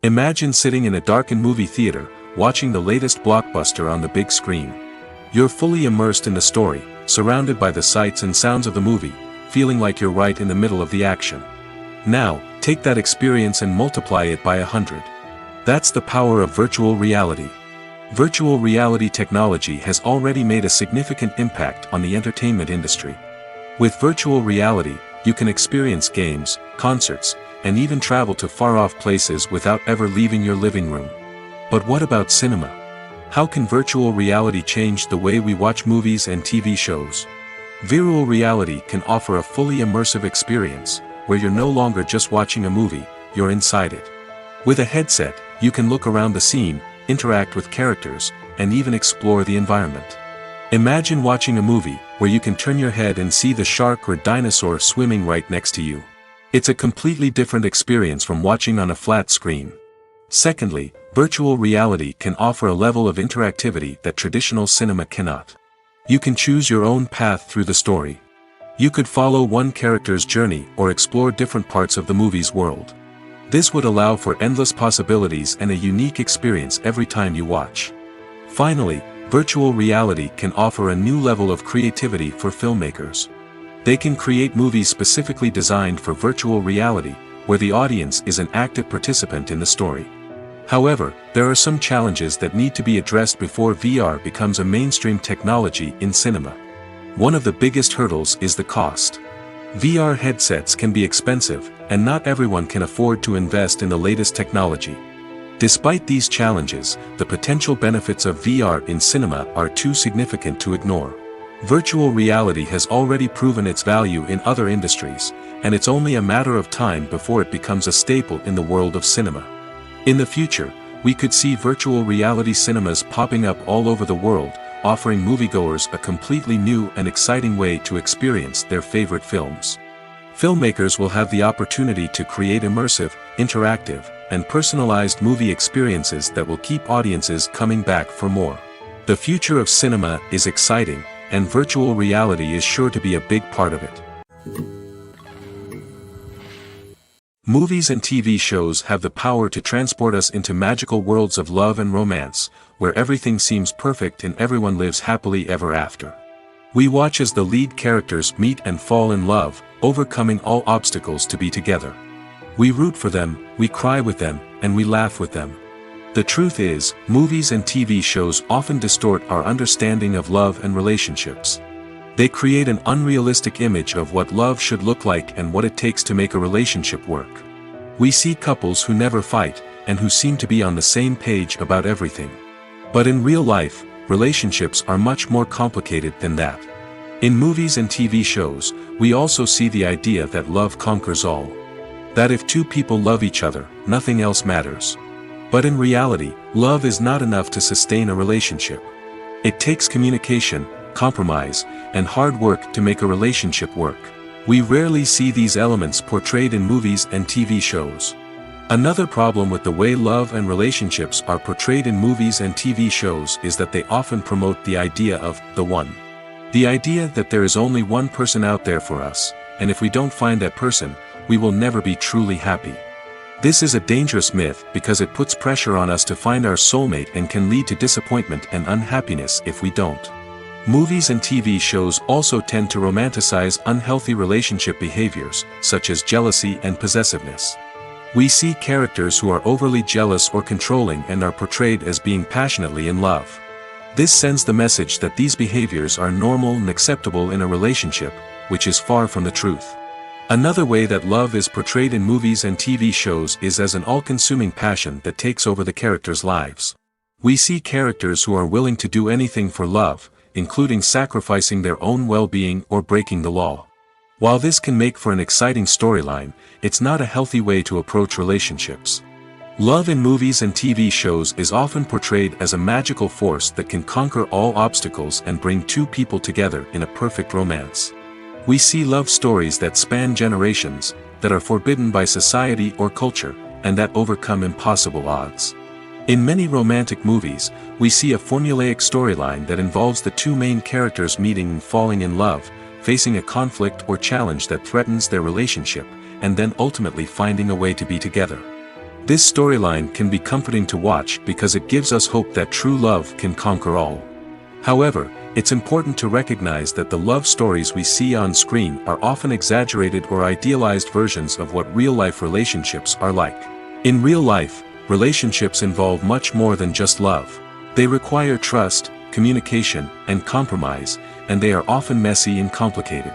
Imagine sitting in a darkened movie theater, watching the latest blockbuster on the big screen. You're fully immersed in the story, surrounded by the sights and sounds of the movie, feeling like you're right in the middle of the action. Now, take that experience and multiply it by 100. That's the power of virtual reality. Virtual reality technology has already made a significant impact on the entertainment industry. With virtual reality, you can experience games, concerts, and even travel to far-off places without ever leaving your living room. But what about cinema? How can virtual reality change the way we watch movies and TV shows? Virtual reality can offer a fully immersive experience, where you're no longer just watching a movie, you're inside it. With a headset, you can look around the scene, interact with characters, and even explore the environment. Imagine watching a movie, where you can turn your head and see the shark or dinosaur swimming right next to you. It's a completely different experience from watching on a flat screen. Secondly, virtual reality can offer a level of interactivity that traditional cinema cannot. You can choose your own path through the story. You could follow one character's journey or explore different parts of the movie's world. This would allow for endless possibilities and a unique experience every time you watch. Finally, virtual reality can offer a new level of creativity for filmmakers. They can create movies specifically designed for virtual reality, where the audience is an active participant in the story. However, there are some challenges that need to be addressed before VR becomes a mainstream technology in cinema. One of the biggest hurdles is the cost. VR headsets can be expensive, and not everyone can afford to invest in the latest technology. Despite these challenges, the potential benefits of VR in cinema are too significant to ignore. Virtual reality has already proven its value in other industries, and it's only a matter of time before it becomes a staple in the world of cinema. In the future, we could see virtual reality cinemas popping up all over the world, offering moviegoers a completely new and exciting way to experience their favorite films. Filmmakers will have the opportunity to create immersive, interactive, and personalized movie experiences that will keep audiences coming back for more. The future of cinema is exciting, and virtual reality is sure to be a big part of it. Movies and TV shows have the power to transport us into magical worlds of love and romance, where everything seems perfect and everyone lives happily ever after. We watch as the lead characters meet and fall in love, overcoming all obstacles to be together. We root for them, we cry with them, and we laugh with them. The truth is, movies and TV shows often distort our understanding of love and relationships. They create an unrealistic image of what love should look like and what it takes to make a relationship work. We see couples who never fight, and who seem to be on the same page about everything. But in real life, relationships are much more complicated than that. In movies and TV shows, we also see the idea that love conquers all. That if two people love each other, nothing else matters. But in reality, love is not enough to sustain a relationship. It takes communication, compromise, and hard work to make a relationship work. We rarely see these elements portrayed in movies and TV shows. Another problem with the way love and relationships are portrayed in movies and TV shows is that they often promote the idea of the one. The idea that there is only one person out there for us, and if we don't find that person, we will never be truly happy. This is a dangerous myth because it puts pressure on us to find our soulmate and can lead to disappointment and unhappiness if we don't. Movies and TV shows also tend to romanticize unhealthy relationship behaviors, such as jealousy and possessiveness. We see characters who are overly jealous or controlling and are portrayed as being passionately in love. This sends the message that these behaviors are normal and acceptable in a relationship, which is far from the truth. Another way that love is portrayed in movies and TV shows is as an all-consuming passion that takes over the characters' lives. We see characters who are willing to do anything for love, including sacrificing their own well-being or breaking the law. While this can make for an exciting storyline, it's not a healthy way to approach relationships. Love in movies and TV shows is often portrayed as a magical force that can conquer all obstacles and bring two people together in a perfect romance. We see love stories that span generations, that are forbidden by society or culture, and that overcome impossible odds. In many romantic movies, we see a formulaic storyline that involves the two main characters meeting and falling in love, facing a conflict or challenge that threatens their relationship, and then ultimately finding a way to be together. This storyline can be comforting to watch because it gives us hope that true love can conquer all. However, it's important to recognize that the love stories we see on screen are often exaggerated or idealized versions of what real-life relationships are like. In real life, relationships involve much more than just love. They require trust, communication, and compromise, and they are often messy and complicated.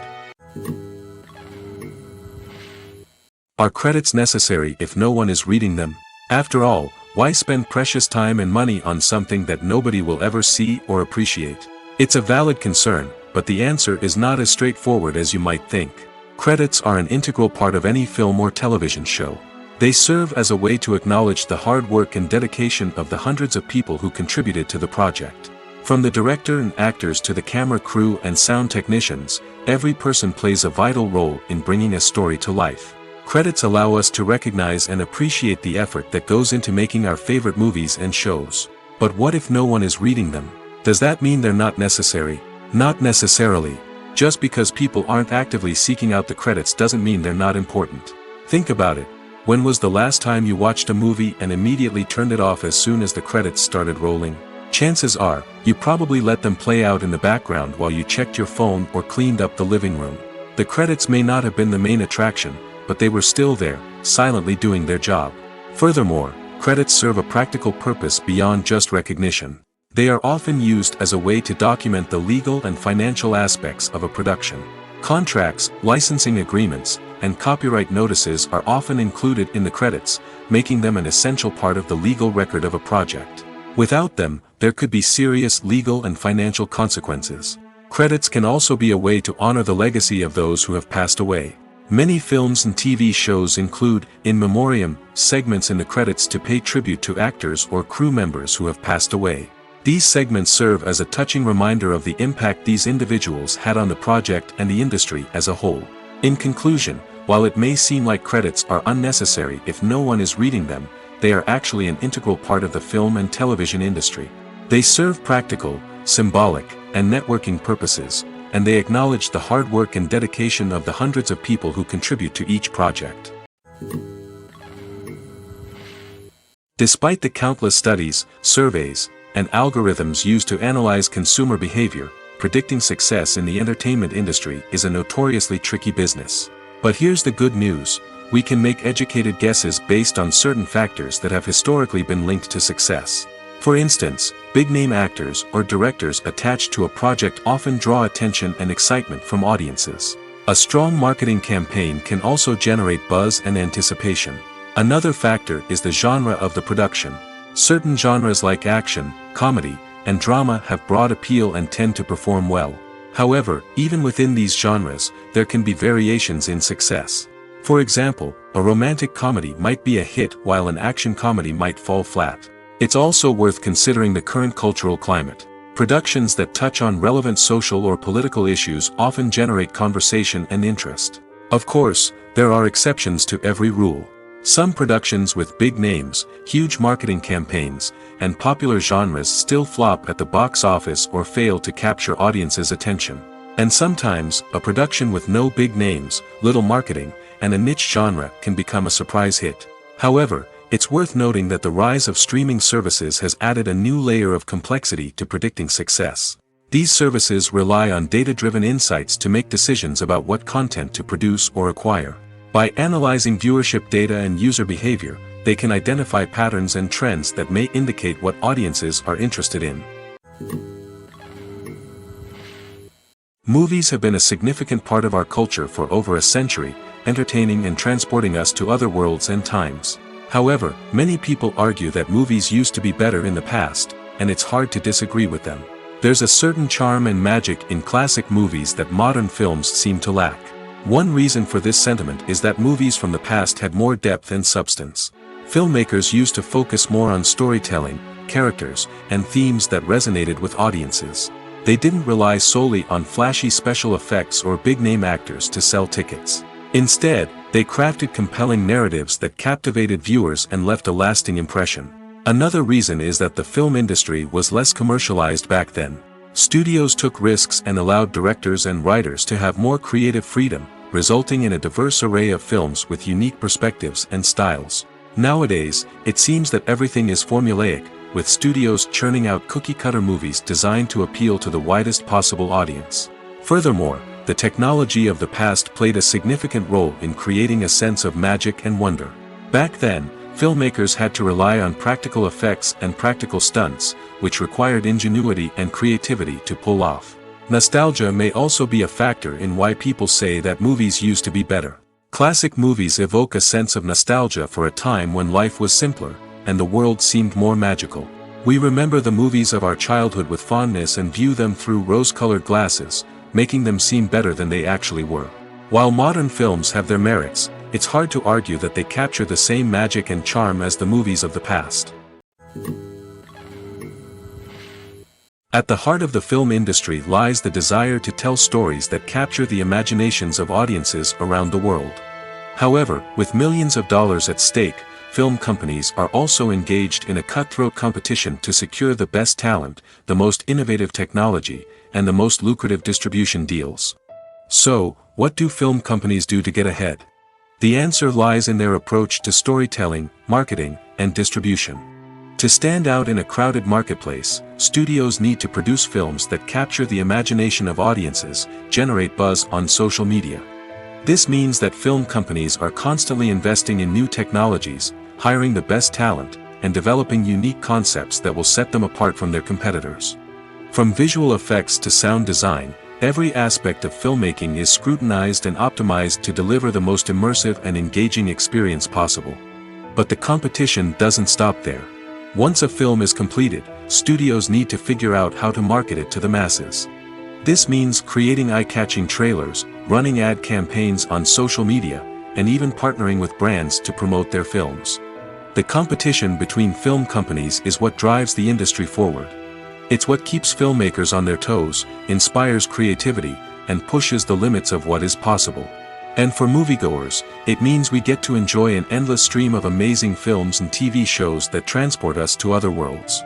Are credits necessary if no one is reading them? After all, why spend precious time and money on something that nobody will ever see or appreciate? It's a valid concern, but the answer is not as straightforward as you might think. Credits are an integral part of any film or television show. They serve as a way to acknowledge the hard work and dedication of the hundreds of people who contributed to the project. From the director and actors to the camera crew and sound technicians, every person plays a vital role in bringing a story to life. Credits allow us to recognize and appreciate the effort that goes into making our favorite movies and shows. But what if no one is reading them? Does that mean they're not necessary? Not necessarily. Just because people aren't actively seeking out the credits doesn't mean they're not important. Think about it. When was the last time you watched a movie and immediately turned it off as soon as the credits started rolling? Chances are, you probably let them play out in the background while you checked your phone or cleaned up the living room. The credits may not have been the main attraction, but they were still there, silently doing their job. Furthermore, credits serve a practical purpose beyond just recognition. They are often used as a way to document the legal and financial aspects of a production. Contracts, licensing agreements, and copyright notices are often included in the credits, making them an essential part of the legal record of a project. Without them, there could be serious legal and financial consequences. Credits can also be a way to honor the legacy of those who have passed away. Many films and TV shows include, in memoriam, segments in the credits to pay tribute to actors or crew members who have passed away. These segments serve as a touching reminder of the impact these individuals had on the project and the industry as a whole. In conclusion, while it may seem like credits are unnecessary if no one is reading them, they are actually an integral part of the film and television industry. They serve practical, symbolic, and networking purposes, and they acknowledge the hard work and dedication of the hundreds of people who contribute to each project. Despite the countless studies, surveys, and algorithms used to analyze consumer behavior, predicting success in the entertainment industry is a notoriously tricky business. But here's the good news: we can make educated guesses based on certain factors that have historically been linked to success. For instance, big-name actors or directors attached to a project often draw attention and excitement from audiences. A strong marketing campaign can also generate buzz and anticipation. Another factor is the genre of the production. Certain genres like action, comedy, and drama have broad appeal and tend to perform well. However, even within these genres, there can be variations in success. For example, a romantic comedy might be a hit while an action comedy might fall flat. It's also worth considering the current cultural climate. Productions that touch on relevant social or political issues often generate conversation and interest. Of course, there are exceptions to every rule. Some productions with big names, huge marketing campaigns, and popular genres still flop at the box office or fail to capture audiences' attention. And sometimes, a production with no big names, little marketing, and a niche genre can become a surprise hit. However, it's worth noting that the rise of streaming services has added a new layer of complexity to predicting success. These services rely on data-driven insights to make decisions about what content to produce or acquire. By analyzing viewership data and user behavior, they can identify patterns and trends that may indicate what audiences are interested in. Movies have been a significant part of our culture for over a century, entertaining and transporting us to other worlds and times. However, many people argue that movies used to be better in the past, and it's hard to disagree with them. There's a certain charm and magic in classic movies that modern films seem to lack. One reason for this sentiment is that movies from the past had more depth and substance. Filmmakers used to focus more on storytelling, characters, and themes that resonated with audiences. They didn't rely solely on flashy special effects or big-name actors to sell tickets. Instead, they crafted compelling narratives that captivated viewers and left a lasting impression. Another reason is that the film industry was less commercialized back then. Studios took risks and allowed directors and writers to have more creative freedom, resulting in a diverse array of films with unique perspectives and styles. Nowadays, it seems that everything is formulaic, with studios churning out cookie-cutter movies designed to appeal to the widest possible audience. Furthermore, the technology of the past played a significant role in creating a sense of magic and wonder. Back then, filmmakers had to rely on practical effects and practical stunts, which required ingenuity and creativity to pull off. Nostalgia may also be a factor in why people say that movies used to be better. Classic movies evoke a sense of nostalgia for a time when life was simpler, and the world seemed more magical. We remember the movies of our childhood with fondness and view them through rose-colored glasses, making them seem better than they actually were. While modern films have their merits, it's hard to argue that they capture the same magic and charm as the movies of the past. At the heart of the film industry lies the desire to tell stories that capture the imaginations of audiences around the world. However, with millions of dollars at stake, film companies are also engaged in a cutthroat competition to secure the best talent, the most innovative technology, and the most lucrative distribution deals. So, what do film companies do to get ahead? The answer lies in their approach to storytelling, marketing, and distribution. To stand out in a crowded marketplace, studios need to produce films that capture the imagination of audiences, generate buzz on social media. This means that film companies are constantly investing in new technologies, hiring the best talent, and developing unique concepts that will set them apart from their competitors. From visual effects to sound design, every aspect of filmmaking is scrutinized and optimized to deliver the most immersive and engaging experience possible. But the competition doesn't stop there. Once a film is completed, studios need to figure out how to market it to the masses. This means creating eye-catching trailers, running ad campaigns on social media, and even partnering with brands to promote their films. The competition between film companies is what drives the industry forward. It's what keeps filmmakers on their toes, inspires creativity, and pushes the limits of what is possible. And for moviegoers, it means we get to enjoy an endless stream of amazing films and TV shows that transport us to other worlds.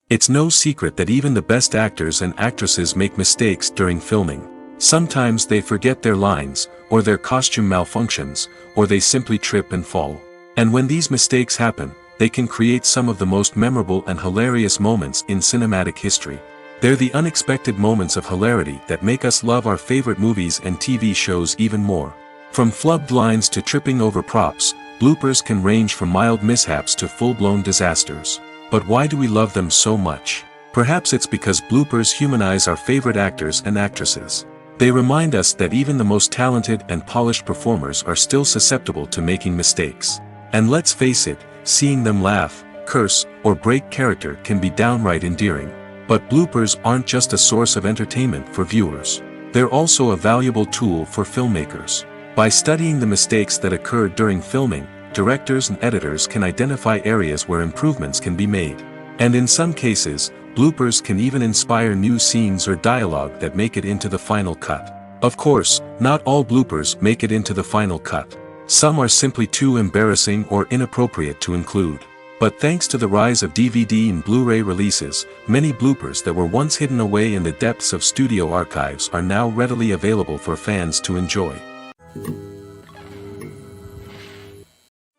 It's no secret that even the best actors and actresses make mistakes during filming. Sometimes they forget their lines, or their costume malfunctions, or they simply trip and fall. And when these mistakes happen, they can create some of the most memorable and hilarious moments in cinematic history. They're the unexpected moments of hilarity that make us love our favorite movies and TV shows even more. From flubbed lines to tripping over props, bloopers can range from mild mishaps to full-blown disasters. But why do we love them so much? Perhaps it's because bloopers humanize our favorite actors and actresses. They remind us that even the most talented and polished performers are still susceptible to making mistakes. And let's face it, seeing them laugh, curse, or break character can be downright endearing. But bloopers aren't just a source of entertainment for viewers. They're also a valuable tool for filmmakers. By studying the mistakes that occurred during filming, directors and editors can identify areas where improvements can be made. And in some cases, bloopers can even inspire new scenes or dialogue that make it into the final cut. Of course, not all bloopers make it into the final cut. Some are simply too embarrassing or inappropriate to include. But thanks to the rise of DVD and Blu-ray releases, many bloopers that were once hidden away in the depths of studio archives are now readily available for fans to enjoy.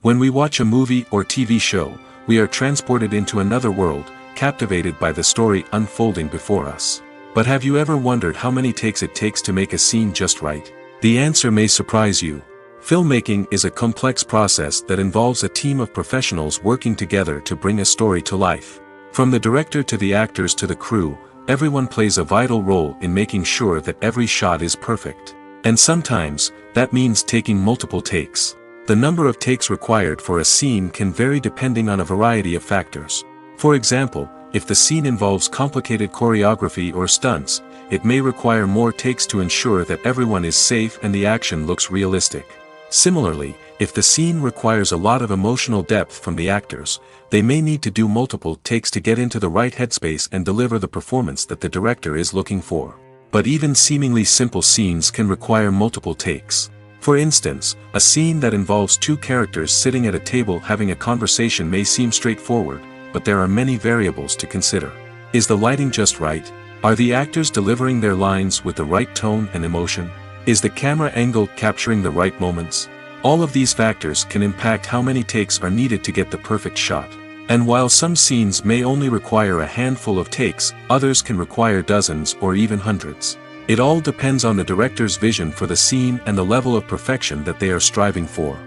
When we watch a movie or TV show, we are transported into another world, captivated by the story unfolding before us. But have you ever wondered how many takes it takes to make a scene just right? The answer may surprise you. Filmmaking is a complex process that involves a team of professionals working together to bring a story to life. From the director to the actors to the crew, everyone plays a vital role in making sure that every shot is perfect. And sometimes, that means taking multiple takes. The number of takes required for a scene can vary depending on a variety of factors. For example, if the scene involves complicated choreography or stunts, it may require more takes to ensure that everyone is safe and the action looks realistic. Similarly, if the scene requires a lot of emotional depth from the actors, they may need to do multiple takes to get into the right headspace and deliver the performance that the director is looking for. But even seemingly simple scenes can require multiple takes. For instance, a scene that involves two characters sitting at a table having a conversation may seem straightforward, but there are many variables to consider. Is the lighting just right? Are the actors delivering their lines with the right tone and emotion? Is the camera angle capturing the right moments? All of these factors can impact how many takes are needed to get the perfect shot. And while some scenes may only require a handful of takes, others can require dozens or even hundreds. It all depends on the director's vision for the scene and the level of perfection that they are striving for.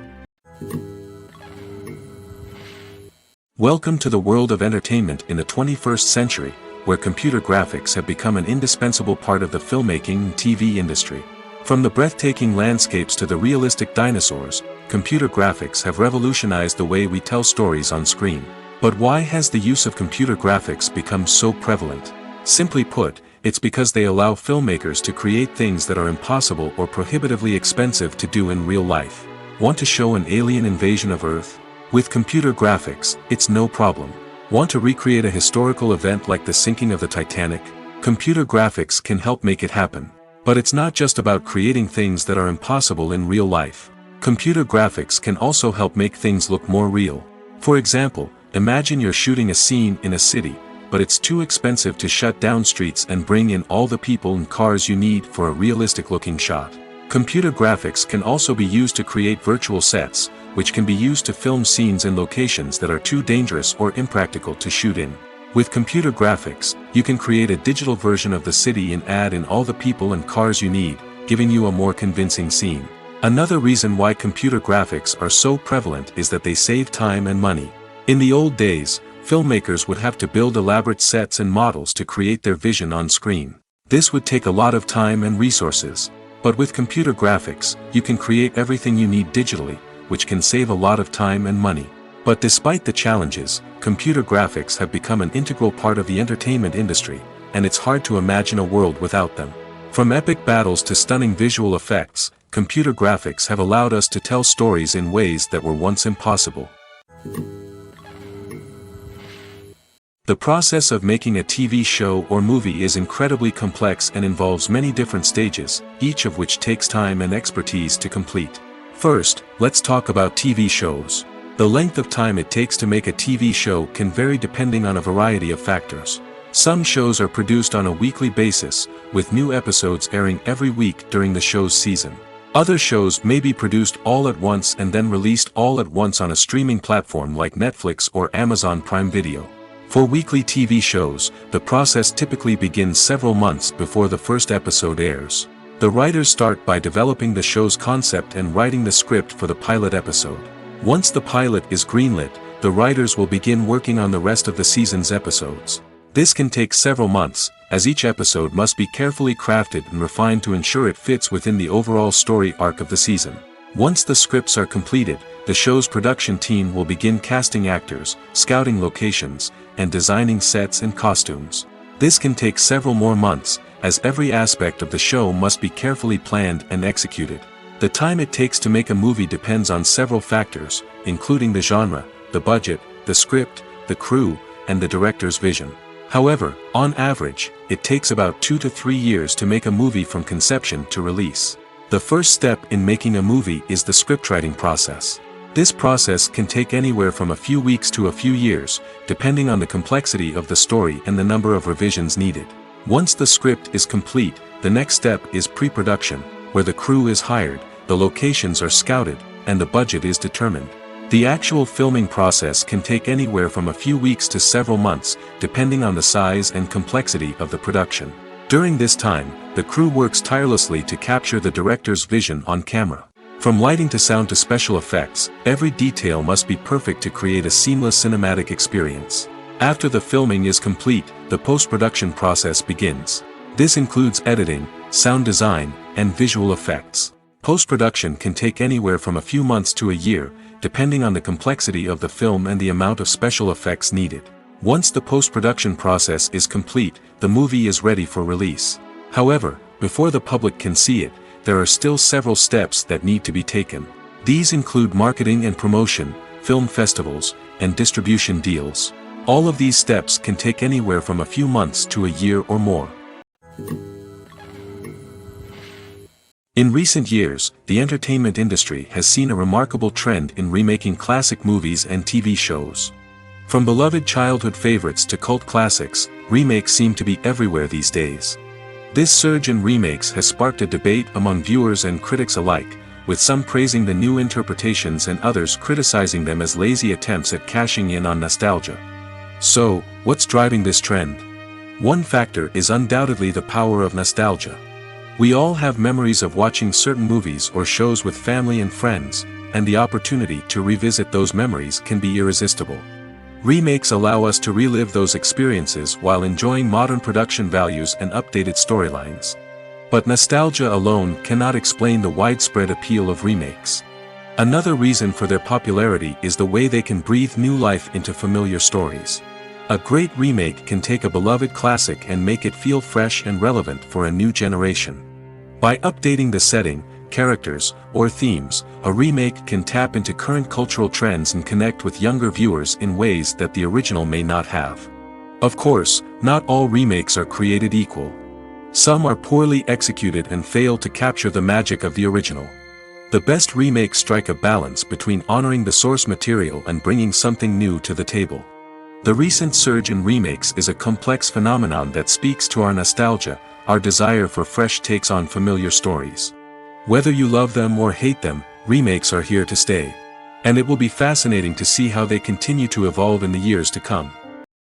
Welcome to the world of entertainment in the 21st century, where computer graphics have become an indispensable part of the filmmaking and TV industry. From the breathtaking landscapes to the realistic dinosaurs, computer graphics have revolutionized the way we tell stories on screen. But why has the use of computer graphics become so prevalent? Simply put, it's because they allow filmmakers to create things that are impossible or prohibitively expensive to do in real life. Want to show an alien invasion of Earth? With computer graphics, it's no problem. Want to recreate a historical event like the sinking of the Titanic? Computer graphics can help make it happen. But it's not just about creating things that are impossible in real life. Computer graphics can also help make things look more real. For example, imagine you're shooting a scene in a city, but it's too expensive to shut down streets and bring in all the people and cars you need for a realistic-looking shot. Computer graphics can also be used to create virtual sets, which can be used to film scenes in locations that are too dangerous or impractical to shoot in. With computer graphics, you can create a digital version of the city and add in all the people and cars you need, giving you a more convincing scene. Another reason why computer graphics are so prevalent is that they save time and money. In the old days, filmmakers would have to build elaborate sets and models to create their vision on screen. This would take a lot of time and resources. But with computer graphics, you can create everything you need digitally, which can save a lot of time and money. But despite the challenges, computer graphics have become an integral part of the entertainment industry, and it's hard to imagine a world without them. From epic battles to stunning visual effects, computer graphics have allowed us to tell stories in ways that were once impossible. The process of making a TV show or movie is incredibly complex and involves many different stages, each of which takes time and expertise to complete. First, let's talk about TV shows. The length of time it takes to make a TV show can vary depending on a variety of factors. Some shows are produced on a weekly basis, with new episodes airing every week during the show's season. Other shows may be produced all at once and then released all at once on a streaming platform like Netflix or Amazon Prime Video. For weekly TV shows, the process typically begins several months before the first episode airs. The writers start by developing the show's concept and writing the script for the pilot episode. Once the pilot is greenlit, the writers will begin working on the rest of the season's episodes. This can take several months, as each episode must be carefully crafted and refined to ensure it fits within the overall story arc of the season. Once the scripts are completed, the show's production team will begin casting actors, scouting locations, and designing sets and costumes. This can take several more months, as every aspect of the show must be carefully planned and executed. The time it takes to make a movie depends on several factors, including the genre, the budget, the script, the crew, and the director's vision. However, on average, it takes about 2 to 3 years to make a movie from conception to release. The first step in making a movie is the scriptwriting process. This process can take anywhere from a few weeks to a few years, depending on the complexity of the story and the number of revisions needed. Once the script is complete, the next step is pre-production, where the crew is hired, the locations are scouted, and the budget is determined. The actual filming process can take anywhere from a few weeks to several months, depending on the size and complexity of the production. During this time, the crew works tirelessly to capture the director's vision on camera. From lighting to sound to special effects, every detail must be perfect to create a seamless cinematic experience. After the filming is complete, the post-production process begins. This includes editing, sound design, and visual effects. Post-production can take anywhere from a few months to a year, depending on the complexity of the film and the amount of special effects needed. Once the post-production process is complete, the movie is ready for release. However, before the public can see it, there are still several steps that need to be taken. These include marketing and promotion, film festivals, and distribution deals. All of these steps can take anywhere from a few months to a year or more. In recent years, the entertainment industry has seen a remarkable trend in remaking classic movies and TV shows. From beloved childhood favorites to cult classics, remakes seem to be everywhere these days. This surge in remakes has sparked a debate among viewers and critics alike, with some praising the new interpretations and others criticizing them as lazy attempts at cashing in on nostalgia. So, what's driving this trend? One factor is undoubtedly the power of nostalgia. We all have memories of watching certain movies or shows with family and friends, and the opportunity to revisit those memories can be irresistible. Remakes allow us to relive those experiences while enjoying modern production values and updated storylines. But nostalgia alone cannot explain the widespread appeal of remakes. Another reason for their popularity is the way they can breathe new life into familiar stories. A great remake can take a beloved classic and make it feel fresh and relevant for a new generation. By updating the setting, characters, or themes, a remake can tap into current cultural trends and connect with younger viewers in ways that the original may not have. Of course, not all remakes are created equal. Some are poorly executed and fail to capture the magic of the original. The best remakes strike a balance between honoring the source material and bringing something new to the table. The recent surge in remakes is a complex phenomenon that speaks to our nostalgia, our desire for fresh takes on familiar stories. Whether you love them or hate them, remakes are here to stay. And it will be fascinating to see how they continue to evolve in the years to come.